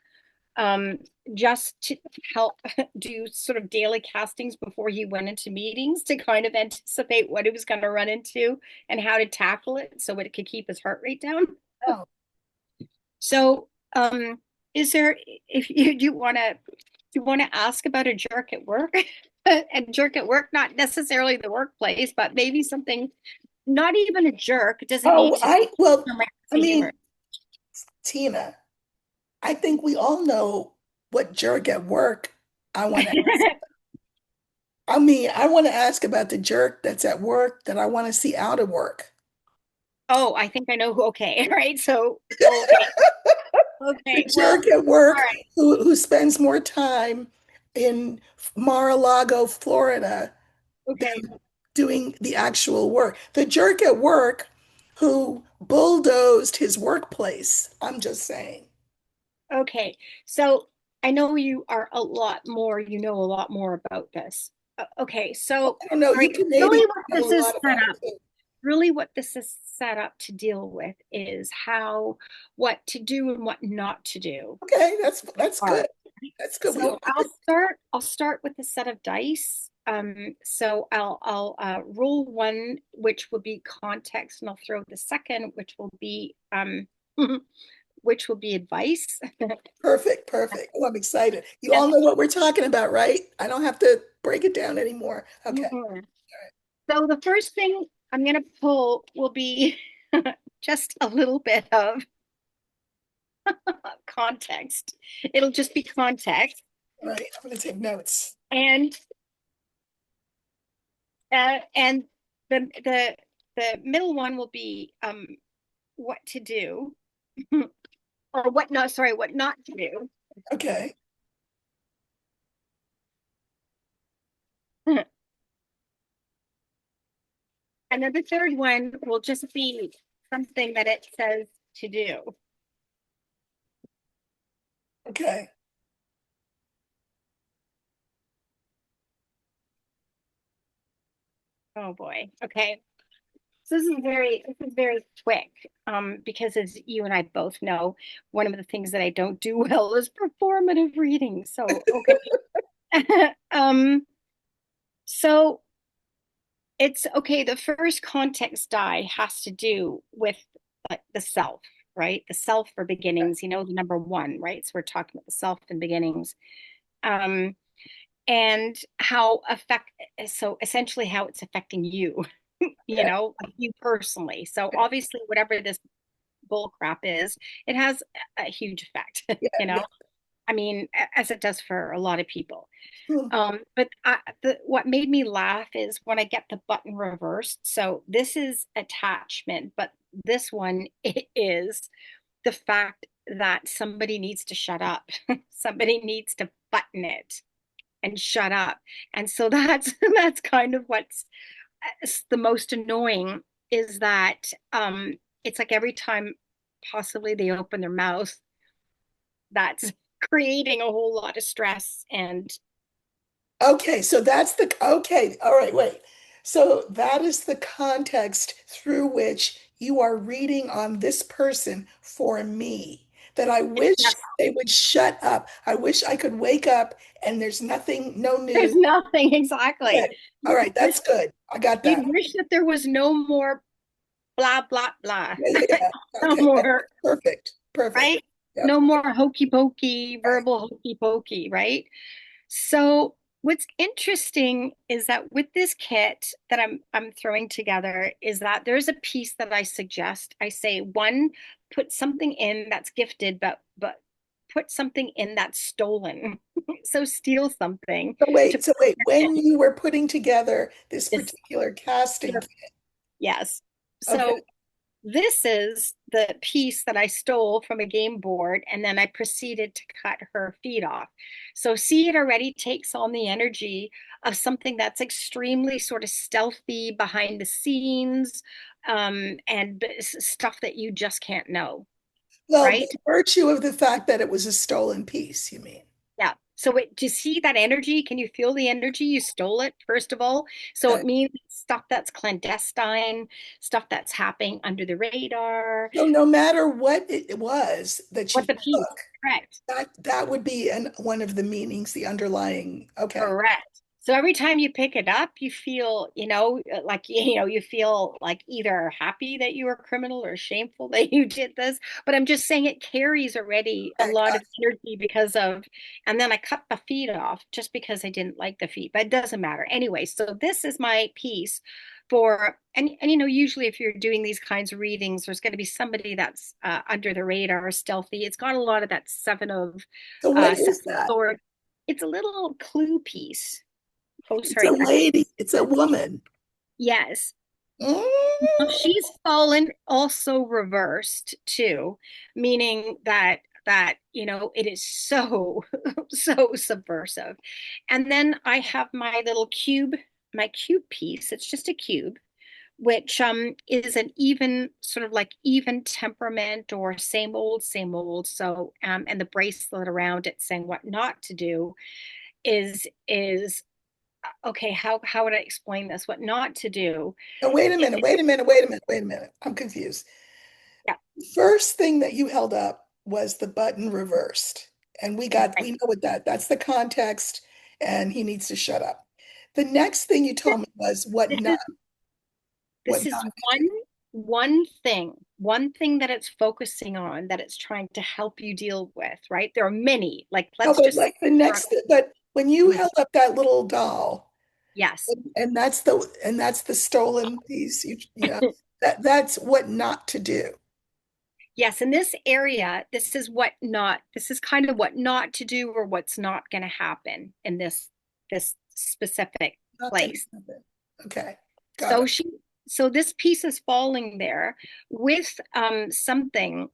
um, just to help do sort of daily castings before he went into meetings to kind of anticipate what he was going to run into and how to tackle it so it could keep his heart rate down. Oh, So, is there, if you do you want to ask about a jerk at work? A jerk at work, not necessarily the workplace, but maybe something, not even a jerk. It doesn't need oh, to be from my I sense of mean, humor. Tina, I think we all know what jerk at work I want to ask. I mean, I want to ask about the jerk that's at work that I want to see out of work. Oh, I think I know who. Okay, right. So, okay, The okay. Well, jerk at all work right. who spends more time in Mar-a-Lago, Florida, Okay, than doing the actual work. The jerk at work who bulldozed his workplace. I'm just saying. okay. So I know you know a lot more about this. Okay, so, I don't know. all You right, can maybe really what know this a is lot set about up, it too. really what this is set up to deal with is what to do and what not to do Okay, that's good. are. That's good. We So all agree. I'll start with a set of dice. So I'll roll one, which will be context, and I'll throw the second, which will be which will be advice. Perfect, perfect. Oh, I'm excited. You all know what we're talking about, right? I don't have to break it down anymore. Okay. Mhm. So the first thing I'm going to pull will be just a little bit of context. It'll just be context, All right. I'm going to take notes. and and the middle one will be what to do, or what not. Sorry, what not to do. Okay. And then the third one will just be something that it says to do. Okay. Oh boy. Okay. So this is very quick, because as you and I both know, one of the things that I don't do well is performative reading. So okay. um, so it's okay. The first context die has to do with the self, right? The self for beginnings, the number one, right? So we're talking about the self and beginnings. Um, and so essentially how it's affecting you, Okay. like you personally. So obviously, whatever this bull crap is, it has a huge effect, Yeah. Yeah. I mean, as it does for a lot of people. Hmm. But what made me laugh is when I get the button reversed. So this is attachment, but this one it is the fact that somebody needs to shut up. Somebody needs to button it and shut up. And so that's that's kind of what's the most annoying is that it's like every time possibly they open their mouth, that's creating a whole lot of stress and Okay. So that's the, okay. All right. Wait. So that is the context through which you are reading on this person for me, that I wish yes, they would shut up. I wish I could wake up and there's nothing, no there's news. nothing exactly. Okay. All right. Wish That's good. I got you'd that. wish that there was no more blah blah blah. Yeah. Yeah. Yeah. No Okay. That's more, perfect. Perfect. right? Yep. No more hokey pokey, Right. verbal hokey pokey, right? So what's interesting is that with this kit that I'm throwing together is that there's a piece that I suggest. I say one, put something in that's gifted, but put something in that's stolen. So steal something to So wait, protect when you were putting together this this. particular casting kit, Yes. okay, So this is the piece that I stole from a game board, and then I proceeded to cut her feet off. So, see, it already takes on the energy of something that's extremely sort of stealthy behind the scenes, and stuff that you just can't know, well, by right? virtue of the fact that it was a stolen piece, you mean? Yeah. So do you see that energy? Can you feel the energy? You stole it, first of all. So Okay. it means stuff that's clandestine, stuff that's happening under the radar. So no matter what it was that you What the piece? took, Correct. that would be one of the meanings, the underlying. Okay. Correct. So every time you pick it up, you feel, like, you feel like either happy that you were a criminal or shameful that you did this. But I'm just saying it carries already a Okay, lot got of energy because of, and then I cut the feet off just because I didn't like the feet, but it doesn't matter. Anyway, so this is my piece for, and usually if you're doing these kinds of readings, there's going to be somebody that's under the radar, stealthy. It's got a lot of that so what seven is that? sword. It's a little clue piece. Oh, It's a sorry. lady. It's a woman. Yes. Well, Mm. she's fallen also reversed too, meaning that it is so so subversive. And then I have my little cube, my cube piece. It's just a cube, which is an even sort of like even temperament or same old, same old. So and the bracelet around it saying what not to do is okay, how would I explain this? What not to do? Now, wait a It, minute, wait a minute, wait a minute, wait a minute. I'm confused. yeah, First thing that you held up was the button reversed. And right. we know what that's the context, and he needs to shut up. The next thing you told me was This is what this is not to do. one thing that it's focusing on, that it's trying to help you deal with, right? There are many. Like, No, let's but just like the next, but when you Mhm. held up that little doll, Yes. and that's the stolen piece, that's what not to do. Yes, in this area, this is kind of what not to do, or what's not going to happen in this specific Not gonna place. happen. Okay, got So it. she, so this piece is falling there with something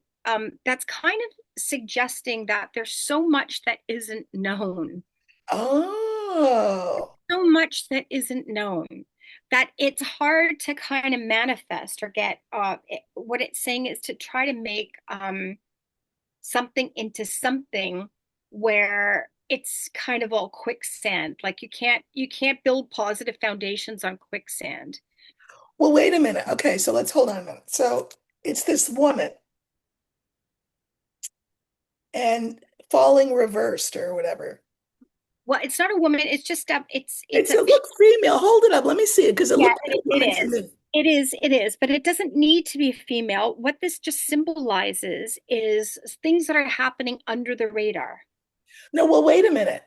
that's kind of suggesting that there's so much that isn't known, Oh, so much that isn't known, that it's hard to kind of manifest or get. What it's saying is to try to make something into something where it's kind of all quicksand. Like you can't build positive foundations on quicksand. well, wait a minute. Okay, so let's hold on a minute. So it's this woman and falling reversed or whatever. Well, it's not a woman. It's just It's a look female. Hold it up. Let me see it because it yeah, looked like a it woman to is. me. It is, but it doesn't need to be female. What this just symbolizes is things that are happening under the radar. No, well, wait a minute.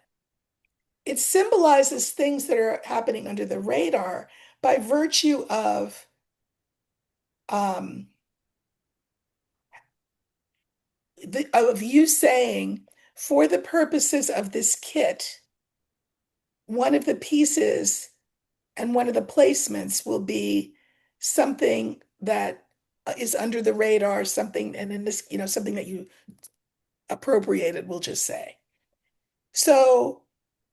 It symbolizes things that are happening under the radar by virtue um, of you saying, for the purposes of this kit, one of the pieces and one of the placements will be something that is under the radar, something, and in this, something that you appropriated, we'll just say. So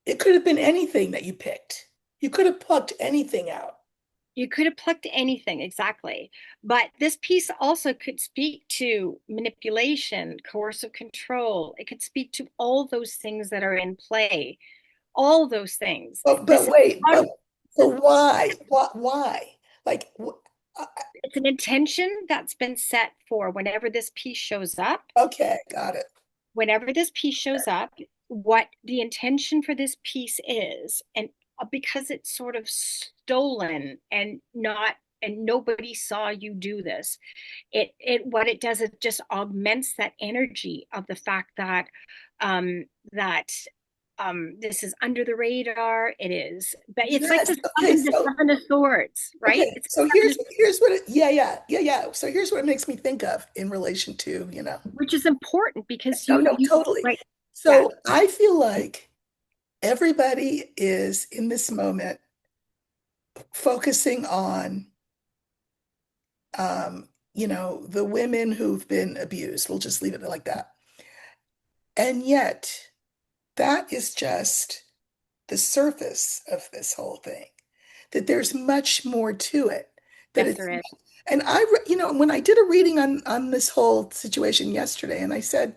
it could have been anything that you picked. You could have plucked anything out. You could have plucked anything, exactly. But this piece also could speak to manipulation, coercive control. It could speak to all those things that are in play, all those things. But This is wait, part but of, so why? Why? Like, it's an intention that's been set for whenever this piece shows up. okay, got it. Whenever this piece shows up, what the intention for this piece is, and because it's sort of stolen and not, and nobody saw you do this, it what it does is just augments that energy of the fact that that this is under the radar. It is, but it's like Yes. Okay. the seven of swords, right? Okay. It's So the seven of, here's what it, yeah, yeah, yeah, yeah. So here's what it makes me think of in relation to, which is important because no, no, you totally. right, yeah. So I feel like everybody is in this moment focusing on, the women who've been abused. We'll just leave it like that. And yet, that is just the surface of this whole thing, that there's much more to it. That Yes, it's, there is. and when I did a reading on this whole situation yesterday, and I said,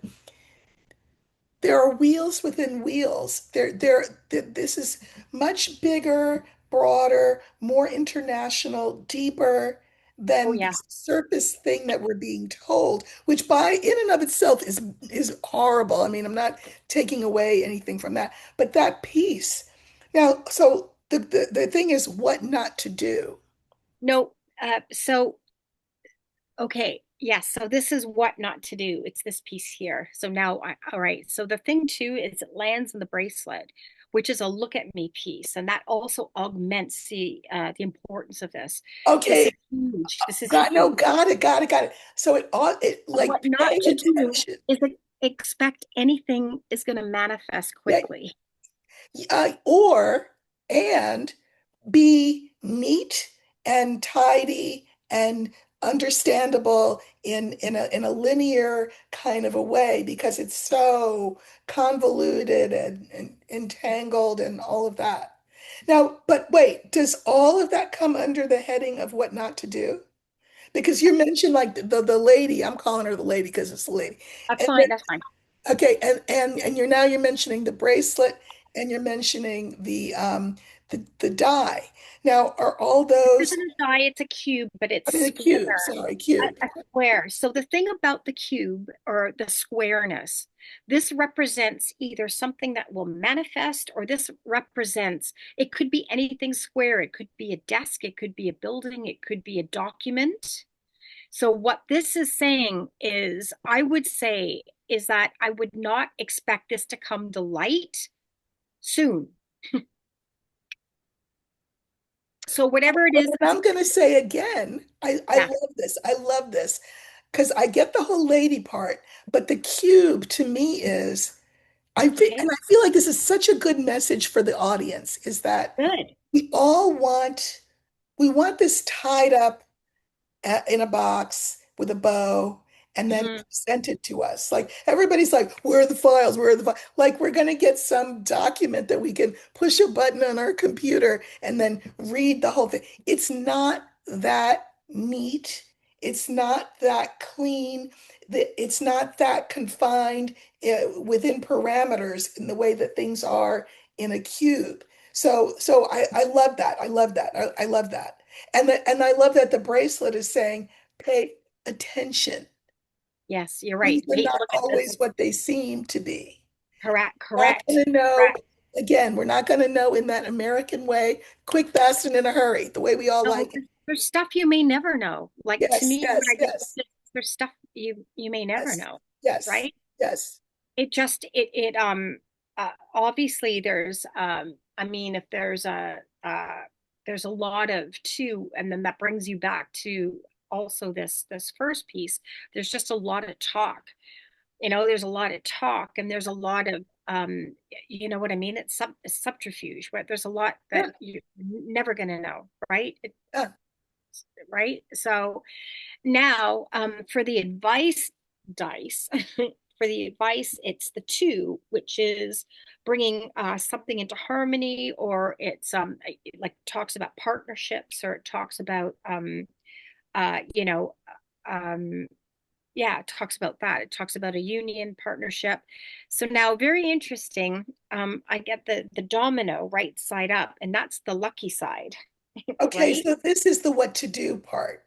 there are wheels within wheels. This is much bigger, broader, more international, deeper Oh than yeah. this surface thing that we're being told, which by in and of itself is horrible. I mean, I'm not taking away anything from that, but that piece. Now, so the thing is what not to do. No, so okay, yes. So this is what not to do. It's this piece here. So now, all right. So the thing too is it lands in the bracelet, which is a look at me piece, and that also augments the importance of this. This Okay, is huge. This is huge. no, got it. So it And like what not pay to do attention. is expect anything is going to manifest Yeah, quickly. or and be neat and tidy and understandable in a linear kind of a way because it's so convoluted and entangled and all of that. Now, but wait, does all of that come under the heading of what not to do? Because you mentioned like the lady, I'm calling her the lady because it's the lady. That's And fine. That's fine. okay, and you're mentioning the bracelet and you're mentioning the die. Now, are all This those isn't a die, it's a cube, but it's I mean the cube, square. sorry, cube. A square. So the thing about the cube or the squareness, this represents either something that will manifest or this represents, it could be anything square. It could be a desk, it could be a building, it could be a document. So what this is saying is, I would say, is that I would not expect this to come to light soon. So whatever it But is, what I'm gonna say again, I yeah, love this. I love this because I get the whole lady part, but the cube to me is okay, and I feel like this is such a good message for the audience, is that good. we all want this tied up in a box with a bow and then Mhm. sent it to us. Like everybody's like, where are the files? Where are the files? Like we're going to get some document that we can push a button on our computer and then read the whole thing. It's not that neat. It's not that clean. It's not that confined within parameters in the way that things are in a cube. So I love that. I love that. I love that. And I love that the bracelet is saying, pay attention. Yes, you're right. Things are Hey, not look at always this. what they seem to be. Correct, Not correct, going to know, correct. again, we're not going to know in that American way, quick, fast, and in a hurry, the way we all No, like it. there's stuff you may never know. Like to Yes, me, when yes, I read yes, this, there's stuff you may never yes, know, yes, right? yes. It just it obviously there's I mean if there's a lot of too, and then that brings you back to also this first piece. There's just a lot of talk. There's a lot of talk and there's a lot of you know what I mean? It's subterfuge, where there's a lot Yeah, that you're never gonna know, right? yeah. Right? So now, for the advice dice, for the advice, it's the two, which is bringing something into harmony, or it's like talks about partnerships, or it talks about uh, you know, um, yeah, it talks about that. It talks about a union partnership. So now, very interesting. I get the domino right side up, and that's the lucky side, Okay, right? so this is the what to do part.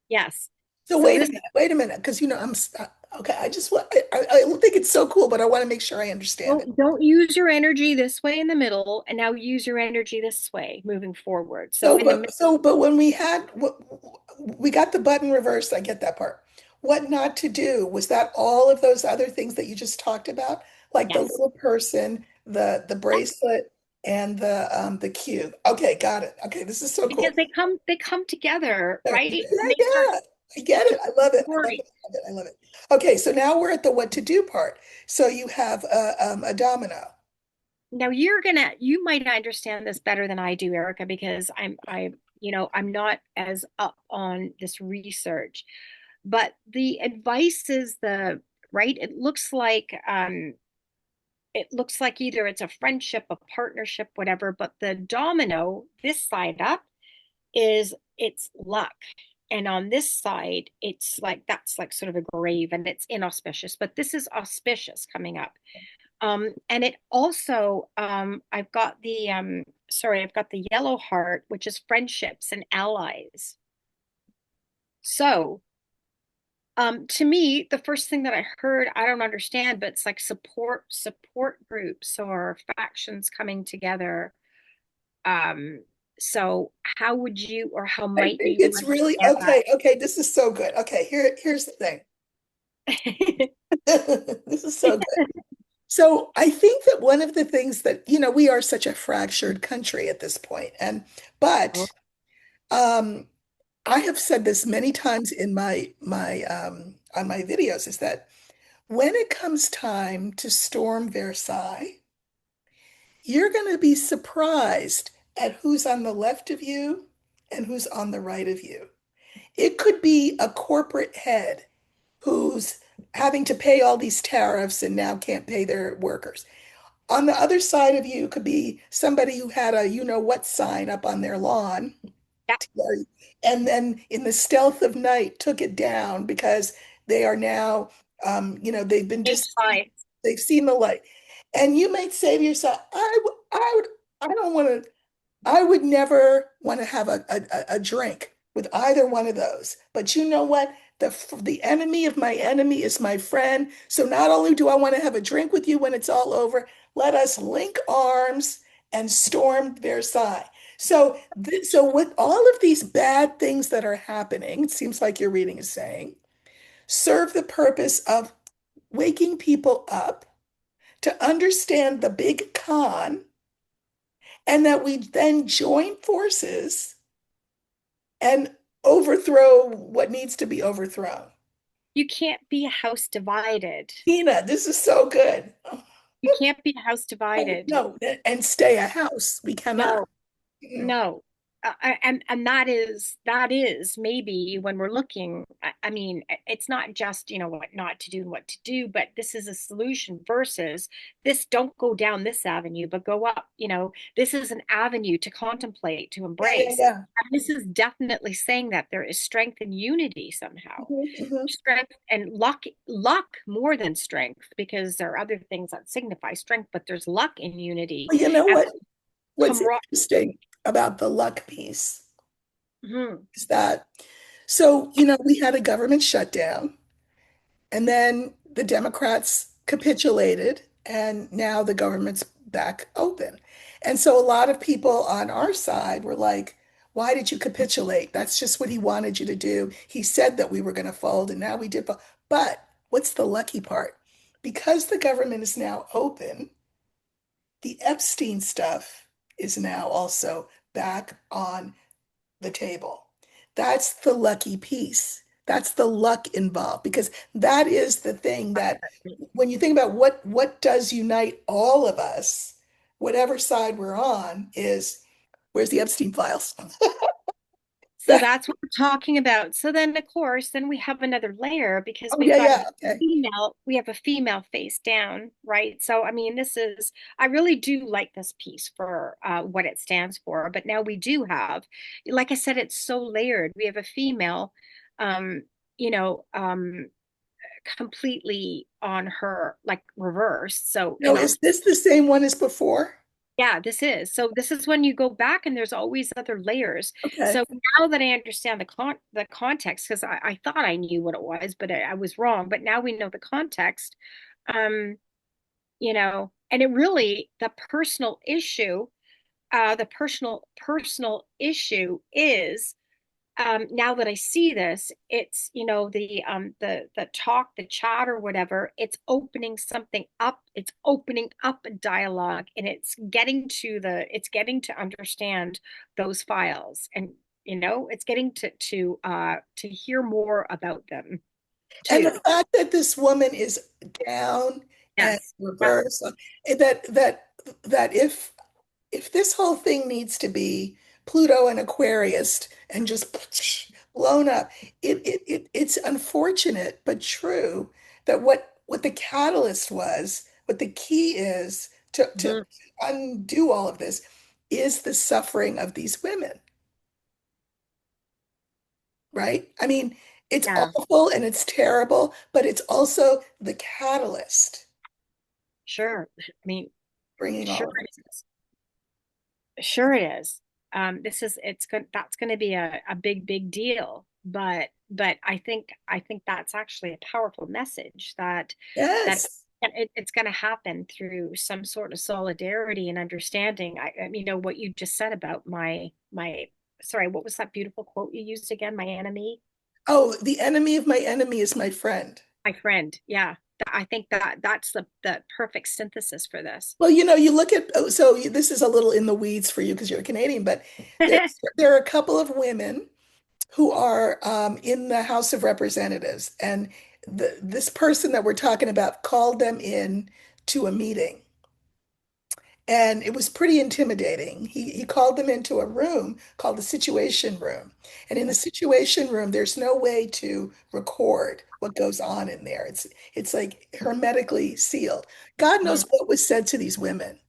Yes. So So this wait a minute, because okay. I just want, I think it's so cool, but I want to make sure I understand it. don't use your energy this way in the middle, and now use your energy this way moving forward. So So, in the middle, but when we got the button reversed, I get that part. What not to do, was that all of those other things that you just talked about? Like the yes, little person the bracelet and the cube. Okay, got it. Okay, this is so because cool. they come together, Yeah, right? And they start yeah, I get it. to I love it. I love story. it. I love it. I love it. Okay, so now we're at the what to do part. So you have a domino. Now you might understand this better than I do, Erica, because I'm not as up on this research. But the advice is the right. It looks like either it's a friendship, a partnership, whatever. But the domino, this side up, is it's luck. And on this side, it's like that's like sort of a grave and it's inauspicious, but this is auspicious coming up. And it also, I've got the yellow heart, which is friendships and allies. So, to me, the first thing that I heard, I don't understand, but it's like support groups or factions coming together. Um, so how would you or how I might think you it's really understand okay. Okay, this is so good. Okay, here's the thing. that? This is so good. So I think that one of the things that, we are such a fractured country at this point, but um, I have said this many times in my on my videos is that when it comes time to storm Versailles, you're going to be surprised at who's on the left of you and who's on the right of you. It could be a corporate head who's having to pay all these tariffs and now can't pay their workers. On the other side of you could be somebody who had a you know what sign up on their lawn Yeah, and then in the stealth of night took it down because they are now they've been change deceived. sides. They've seen the light. And you might say to yourself, I don't want to I would never want to have a drink with either one of those. But you know what? The enemy of my enemy is my friend. So not only do I want to have a drink with you when it's all over, let us link arms and storm Versailles. So with all of these bad things that are happening, it seems like your reading is saying, serve the purpose of waking people up to understand the big con, and that we then join forces and overthrow what needs to be overthrown. You can't be a house divided. Tina, this is so good. You can't be a house Oh, divided. no, and stay a house. We cannot. No, no. And that is maybe when we're looking, I mean, it's not just, what not to do and what to do, but this is a solution versus this, don't go down this avenue, but go up, this is an avenue to contemplate, to Yeah, yeah, embrace. yeah. And this is definitely saying that there is strength and unity somehow. Mhm, mhm. Strength and luck more than strength, because there are other things that signify strength, but there's luck in unity Well, you know and what? What's camaraderie. interesting about the luck piece Mhm. is that, we had a government shutdown. And then the Democrats capitulated, and now the government's back open. And so a lot of people on our side were like, why did you capitulate? That's just what he wanted you to do. He said that we were going to fold, and now we did fold. But what's the lucky part? Because the government is now open, the Epstein stuff is now also back on the table. That's the lucky piece. That's the luck involved because that is the thing that when you think about what does unite all of us, whatever side we're on, is where's the Epstein files? So that's what we're talking about. So then, of course, then we have another layer because Oh yeah, yeah, okay. we have a female face down, right? So, I mean, I really do like this piece for what it stands for. But now we do have, like I said, it's so layered. We have a female, um, you know, um, completely on her, like reversed. So, No, is this the same one as before? yeah, this is. So this is when you go back and there's always other layers. Okay. So now that I understand the context, because I thought I knew what it was, but I was wrong. But now we know the context. Um, and it really the personal issue is now that I see this, it's, the talk, the chat or whatever, it's opening something up. It's opening up a dialogue, and it's getting to understand those files, and it's getting to hear more about them And too. the fact that this woman is down and Yes. Yep. reverse, that if this whole thing needs to be Pluto and Aquarius and just blown up, it's unfortunate but true that what the catalyst was, what the key is to Mhm. undo all of this is the suffering of these women, right? I mean, it's Yeah, awful and it's terrible, but it's also the catalyst sure. I mean, bringing sure all of it this. is. Sure it is. It's good. That's going to be a big deal. But I think that's actually a powerful message that Yes. it's going to happen through some sort of solidarity and understanding. What you just said about sorry, what was that beautiful quote you used again? My enemy, Oh, the enemy of my enemy is my friend. my friend. Yeah. I think that's the perfect synthesis for this. Well, you look at, so this is a little in the weeds for you because you're a Canadian, but there, there are a couple of women who are in the House of Representatives, and this person that we're talking about called them in to a meeting, and it was pretty intimidating. He called them into a room called the Situation Room, and in the Situation Room, there's no way to record what goes on in there. It's like hermetically sealed. God knows Mhm. what was said to these women.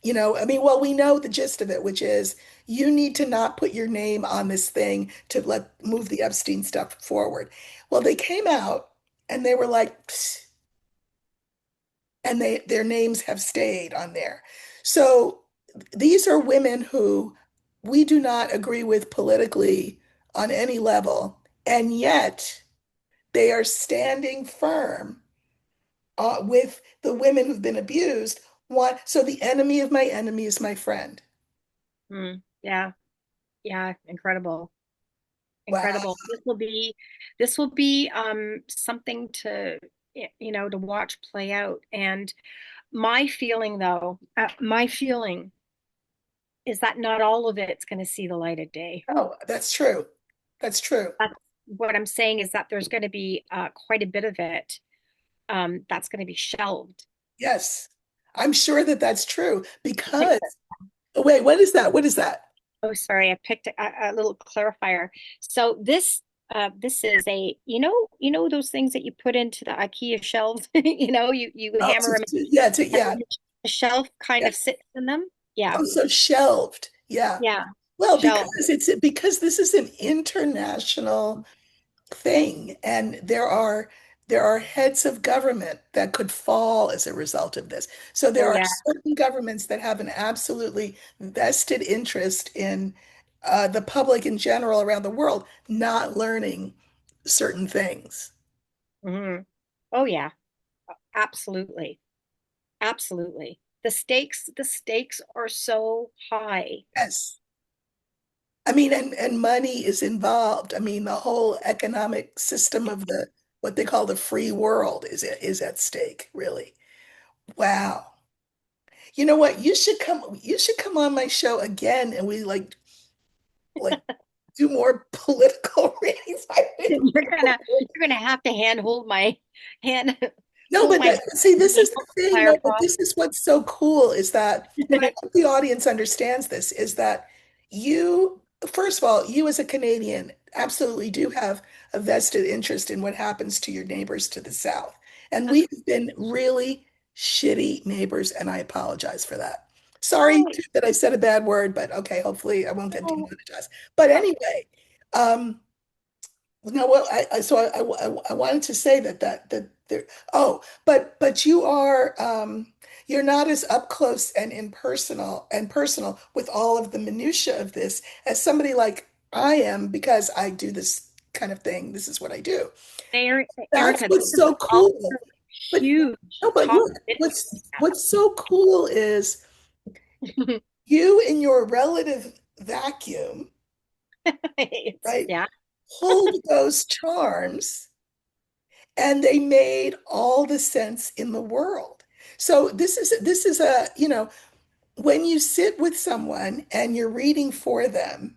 I mean, well, we know the gist of it, which is you need to not put your name on this thing to let move the Epstein stuff forward. Well, they came out and they were like, "Psst," and their names have stayed on there. So these are women who we do not agree with politically on any level, and yet they are standing firm with the women who've been abused. So the enemy of my enemy is my friend. Yeah. Yeah. Incredible. Wow. Incredible. This will be something to watch play out. And my feeling is that not all of it's going to see the light of day. Oh, that's true. That's true. That's what I'm saying, is that there's going to be quite a bit of it that's going to be shelved. Yes. I'm sure that that's true Pick because, this. oh, wait, what is that? What is that? Oh, sorry, I picked a little clarifier. So this is those things that you put into the IKEA shelves. You Oh, hammer them, yeah, and yeah, then the shelf kind yeah. of sits in them. Yeah, Oh, so shelved. Yeah. yeah, Well, shelf. because this is an international thing, and there are heads of government that could fall as a result of this. So there Oh are yeah. certain governments that have an absolutely vested interest in the public in general around the world not learning certain things. Hmm. Oh yeah, absolutely, absolutely. The stakes are so high. Yes. I mean, and money is involved. I mean, the whole economic system of what they call the free world is at stake, really. Wow. You know what? You should come on my show again and we like do more political readings. You're gonna have to hand No, hold but my see, this hand is the to thing. No, but clarify. this is what's so cool is that, and I hope the audience understands this, is that you, first of all, you as a Canadian absolutely do have a vested interest in what happens to your neighbors to the south. And we've been really shitty neighbors, and I apologize for that. Sorry Oh, that I said a bad word, but okay, hopefully I won't get no. demonetized. But anyway, um, no, well, I wanted to say that there. Oh, but you're not as up close and impersonal with all of the minutia of this as somebody like I am because I do this kind of thing. This is what I do. That's Erica, this what's is so also cool. But huge no, but top look, what's business what's so cool is now. you in your relative vacuum. It's, right? yeah. Pulled those charms and they made all the sense in the world. So this is a, when you sit with someone and you're reading for them,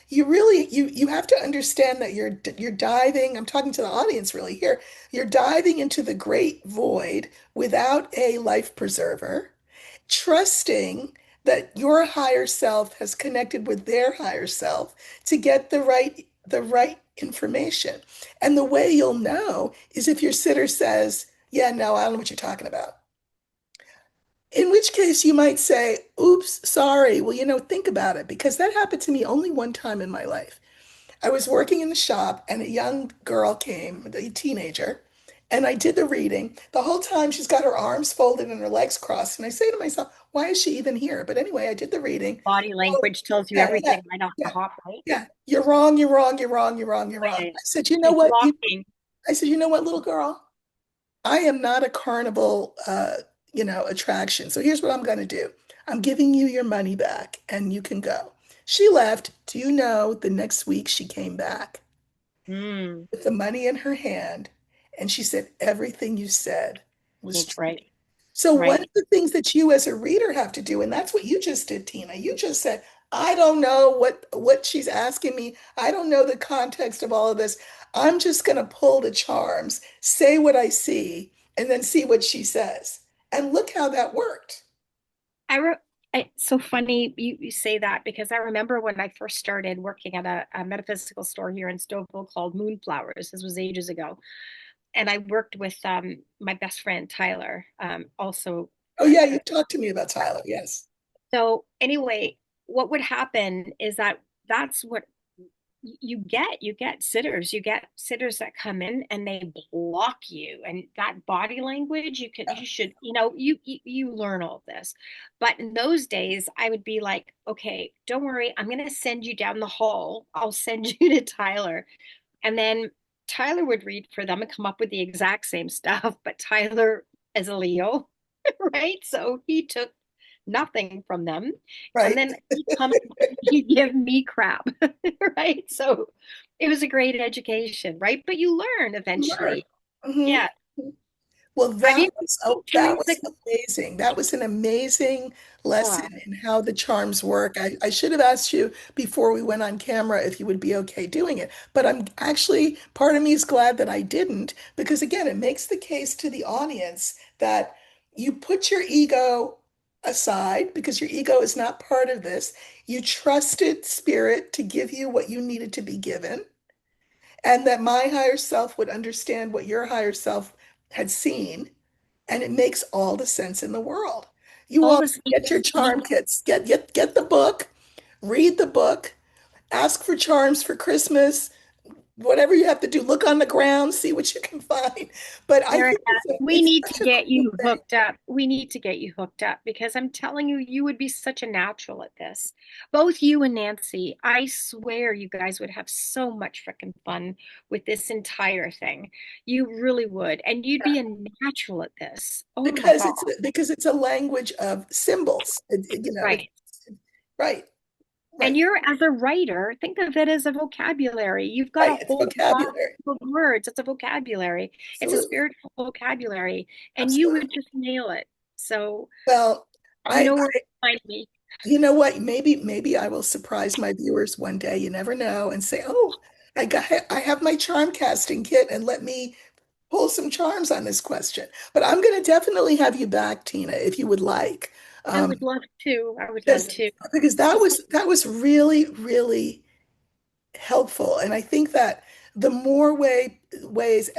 you have to understand that you're diving, I'm talking to the audience really here. You're diving into the great void without a life preserver, trusting that your higher self has connected with their higher self to get the right information. And the way you'll know is if your sitter says, "Yeah, no, I don't know what you're talking about." In which case you might say, "Oops, sorry." Well, think about it because that happened to me only one time in my life. I was working in the shop and a young girl came, a teenager, and I did the reading. The whole time she's got her arms folded and her legs crossed. And I say to myself, why is she even here? But anyway, I did the reading. Body Oh, language tells you yeah, yeah, everything right off the yeah, hop, right? yeah. You're wrong, you're wrong, you're wrong, you're wrong, you're Oh, wrong. yeah, yeah. I said, you know She's what? blocking. I said, you know what, little girl? I am not a carnival, attraction. So here's what I'm going to do. I'm giving you your money back and you can go. She left. Do you know the next week she came back Mm, with the money in her hand and she said, everything you said was it's true. right, So one of right. the things that you as a reader have to do, and that's what you just did, Tina, you just said, I don't know what she's asking me. I don't know the context of all of this. I'm just going to pull the charms, say what I see, and then see what she says. And look how that worked. I re It's so funny you say that because I remember when I first started working at a metaphysical store here in Stouffville called Moonflowers. This was ages ago. And I worked with my best friend Tyler, also. Oh yeah, you talked to me about Tyler. Yes. So anyway, what would happen is that that's what you get sitters that come in and they block you, and that body language you should, you learn all this. But in those days I would be like, okay, don't worry, I'm going to send you down the hall, I'll send you to Tyler. And then Tyler would read for them and come up with the exact same stuff, but Tyler is a Leo, right? So he took nothing from them. And Right. then he'd come and he'd give me crap, right? So it was a great education, right? But you learn Learn. eventually. Mhm. Yeah. Well, Have that you was seen oh, that was Teresa? amazing. That was an amazing lesson Oh, in how the charms work. I should have asked you before we went on camera if you would be okay doing it, but I'm actually, part of me is glad that I didn't, because again, it makes the case to the audience that you put your ego aside because your ego is not part of this. You trusted spirit to give you what you needed to be given and that my higher self would understand what your higher self had seen, and it makes all the sense in the world. You all all the get your sneaks. charm kits, get the book, read the book, ask for charms for Christmas, whatever you have to do, look on the ground, see what you can find. But I Erica, think we it's need to such a get cool you thing hooked up. We need to get you hooked up because I'm telling you, you would be such a natural at this. Both you and Nancy, I swear you guys would have so much freaking fun with this entire thing. You really would. And you'd be a natural at this. Oh my because God. it's a language of symbols. It's Right. right, And right, you're, as a writer, think of it as a vocabulary. You've got a right. It's whole box vocabulary. of words. It's a vocabulary. It's a Absolutely, spiritual vocabulary, and you would absolutely. just nail it. So Well, you I know where to find me. You know what? Maybe I will surprise my viewers one day. You never know, and say, "Oh, I have my charm casting kit, and let me pull some charms on this question." But I'm going to definitely have you back, Tina, if you would like, I would um, love to. I would love because to. because that was really really helpful. And I think that the more ways,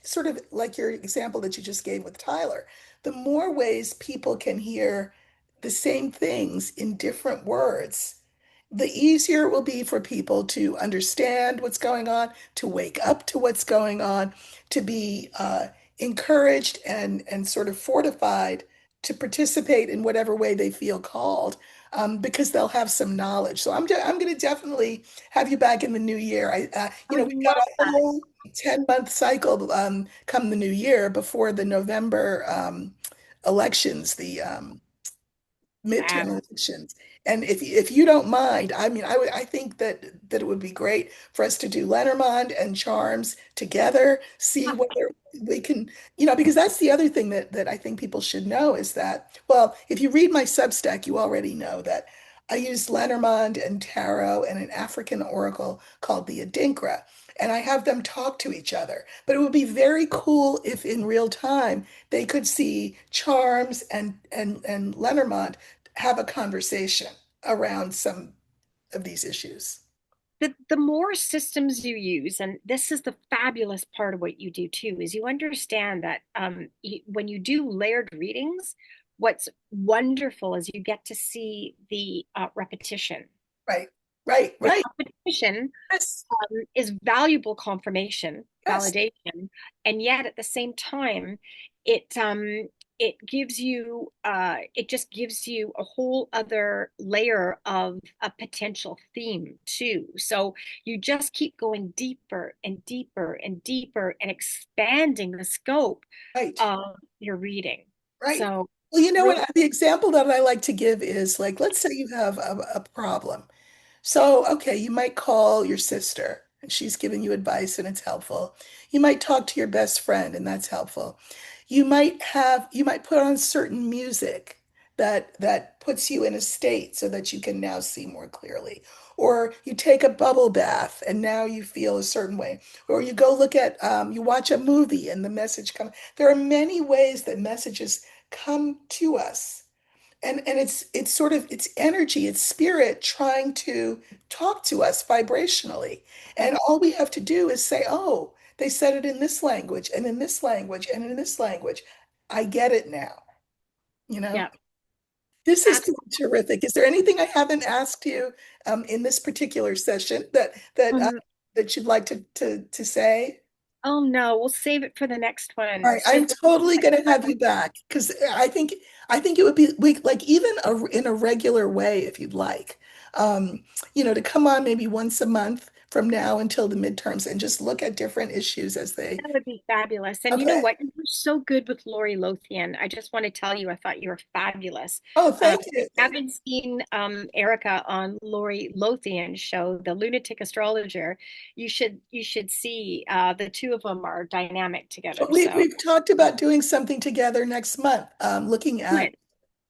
sort of like your example that you just gave with Tyler, the more ways people can hear the same things in different words, the easier it will be for people to understand what's going on, to wake up to what's going on, to be encouraged and sort of fortified to participate in whatever way they feel called, because they'll have some knowledge. So I'm going to definitely have you back in the new year. I would We've got love a that. whole 10-month cycle come the new year before the November elections, the midterm Fab. elections. And if you don't mind, I mean, I think that it would be great for us to do Lenormand and Charms together, see whether we can, because that's the other thing that I think people should know is that, well, if you read my Substack, you already know that I use Lenormand and tarot and an African oracle called the Adinkra. And I have them talk to each other. But it would be very cool if in real time they could see Charms and Lenormand have a conversation around some of these issues. The more systems you use, and this is the fabulous part of what you do too, is you understand that when you do layered readings, what's wonderful is you get to see the repetition. Right, right, The right. repetition Yes, is valuable confirmation, yes, validation, and yet at the same time, it gives you it just gives you a whole other layer of a potential theme too. So you just keep going deeper and deeper and deeper and expanding the scope right, of your reading. right. So Well, you know really, what? The example that I like to give is like, let's say you have a problem. So, okay, you might call your sister and she's giving you advice and it's helpful. You might talk to your best friend and that's helpful. You might put on certain music that puts you in a state so that you can now see more clearly. Or you take a bubble bath and now you feel a certain way. Or you go look at, you watch a movie and the message comes. There are many ways that messages come to us and it's sort of it's energy, it's spirit trying to talk to us vibrationally. yeah, And all we have to do is say, oh, they said it in this language and in this language and in this language. I get it now, you know? yeah, This has been absolutely. terrific. Is there anything I haven't asked you in this particular session that you'd like to say? Oh no, we'll save it for the next All one. right, I'm Super. totally going to have you back because I think it would be like even in a regular way if you'd like, um, to come on maybe once a month from now until the midterms and just look at different issues as they. That would be fabulous. And you know Okay. what? You were so good with Lori Lothian. I just want to tell you, I thought you were fabulous. Oh, thank If you. you haven't seen Erica on Lori Lothian's show, The Lunatic Astrologer, you should see the two of them are dynamic But together. we So we've talked about doing something together next month, looking at good.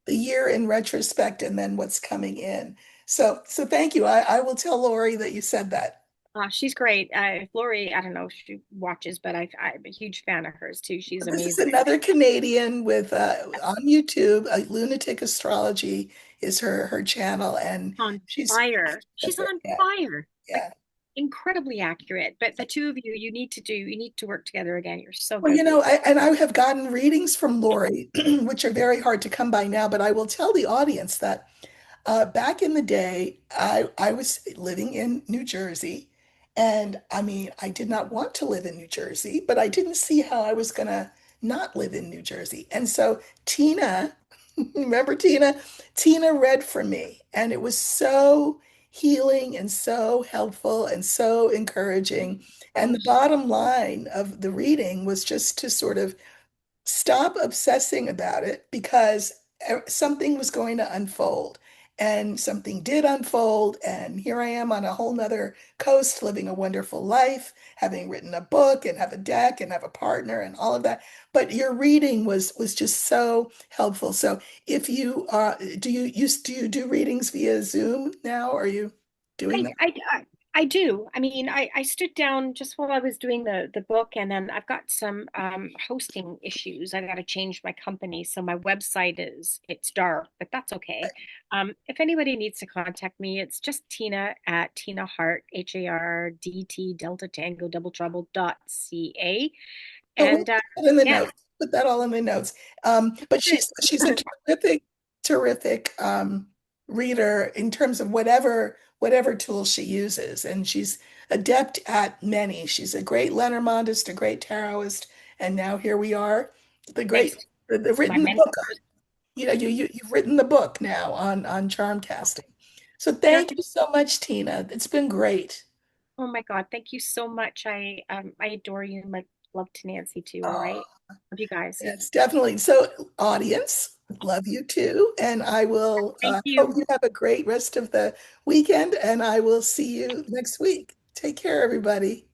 the year in retrospect and then what's coming in. So thank you. I will tell Lori that you said that. She's great. Lori, I don't know if she watches, but I'm a huge fan of hers too. She's This is amazing. another Canadian with on YouTube. Lunatic Astrology is her channel, and On she's fire. She's terrific. on Yeah, fire. Like yeah. incredibly accurate. But the two of you, you need to work together again. You're so Well, good. I have gotten readings from Lori, which are very hard to come by now, but I will tell the audience that back in the day, I was living in New Jersey, and I mean, I did not want to live in New Jersey, but I didn't see how I was gonna not live in New Jersey. And so Tina, remember Tina? Tina read for me, and it was so healing and so helpful and so encouraging. And Oh, the bottom line of the reading was just to sort of stop obsessing about it because something was going to unfold and something did unfold and here I am on a whole nother coast living a wonderful life, having written a book and have a deck and have a partner and all of that. But your reading was just so helpful. So if you do you do readings via Zoom now? Are you doing I, that? I, I, I do. I mean, I stood down just while I was doing the book, and then I've got some hosting issues. I got to change my company, so my website it's dark, but that's okay. If anybody needs to contact me, it's just Tina at Tina Hart, HARDT Delta Tango Double Trouble .ca. Oh, we'll And put that in the yeah, notes. Put that all in the notes. But good. she's a terrific reader in terms of whatever tool she uses, and she's adept at many. She's a great Lenormandist, a great tarotist, and now here we are, the great Thanks to the my written the book. mentors. You've written the book now on charm casting. So Yeah. thank you so much, Tina. It's been great. Oh my God, thank you so much. I adore you like love to Nancy too. All Oh, right. Love you guys. yes, definitely. So, audience, love you too. And I will Thank hope you. you have a great rest of the weekend, and I will see you next week. Take care, everybody.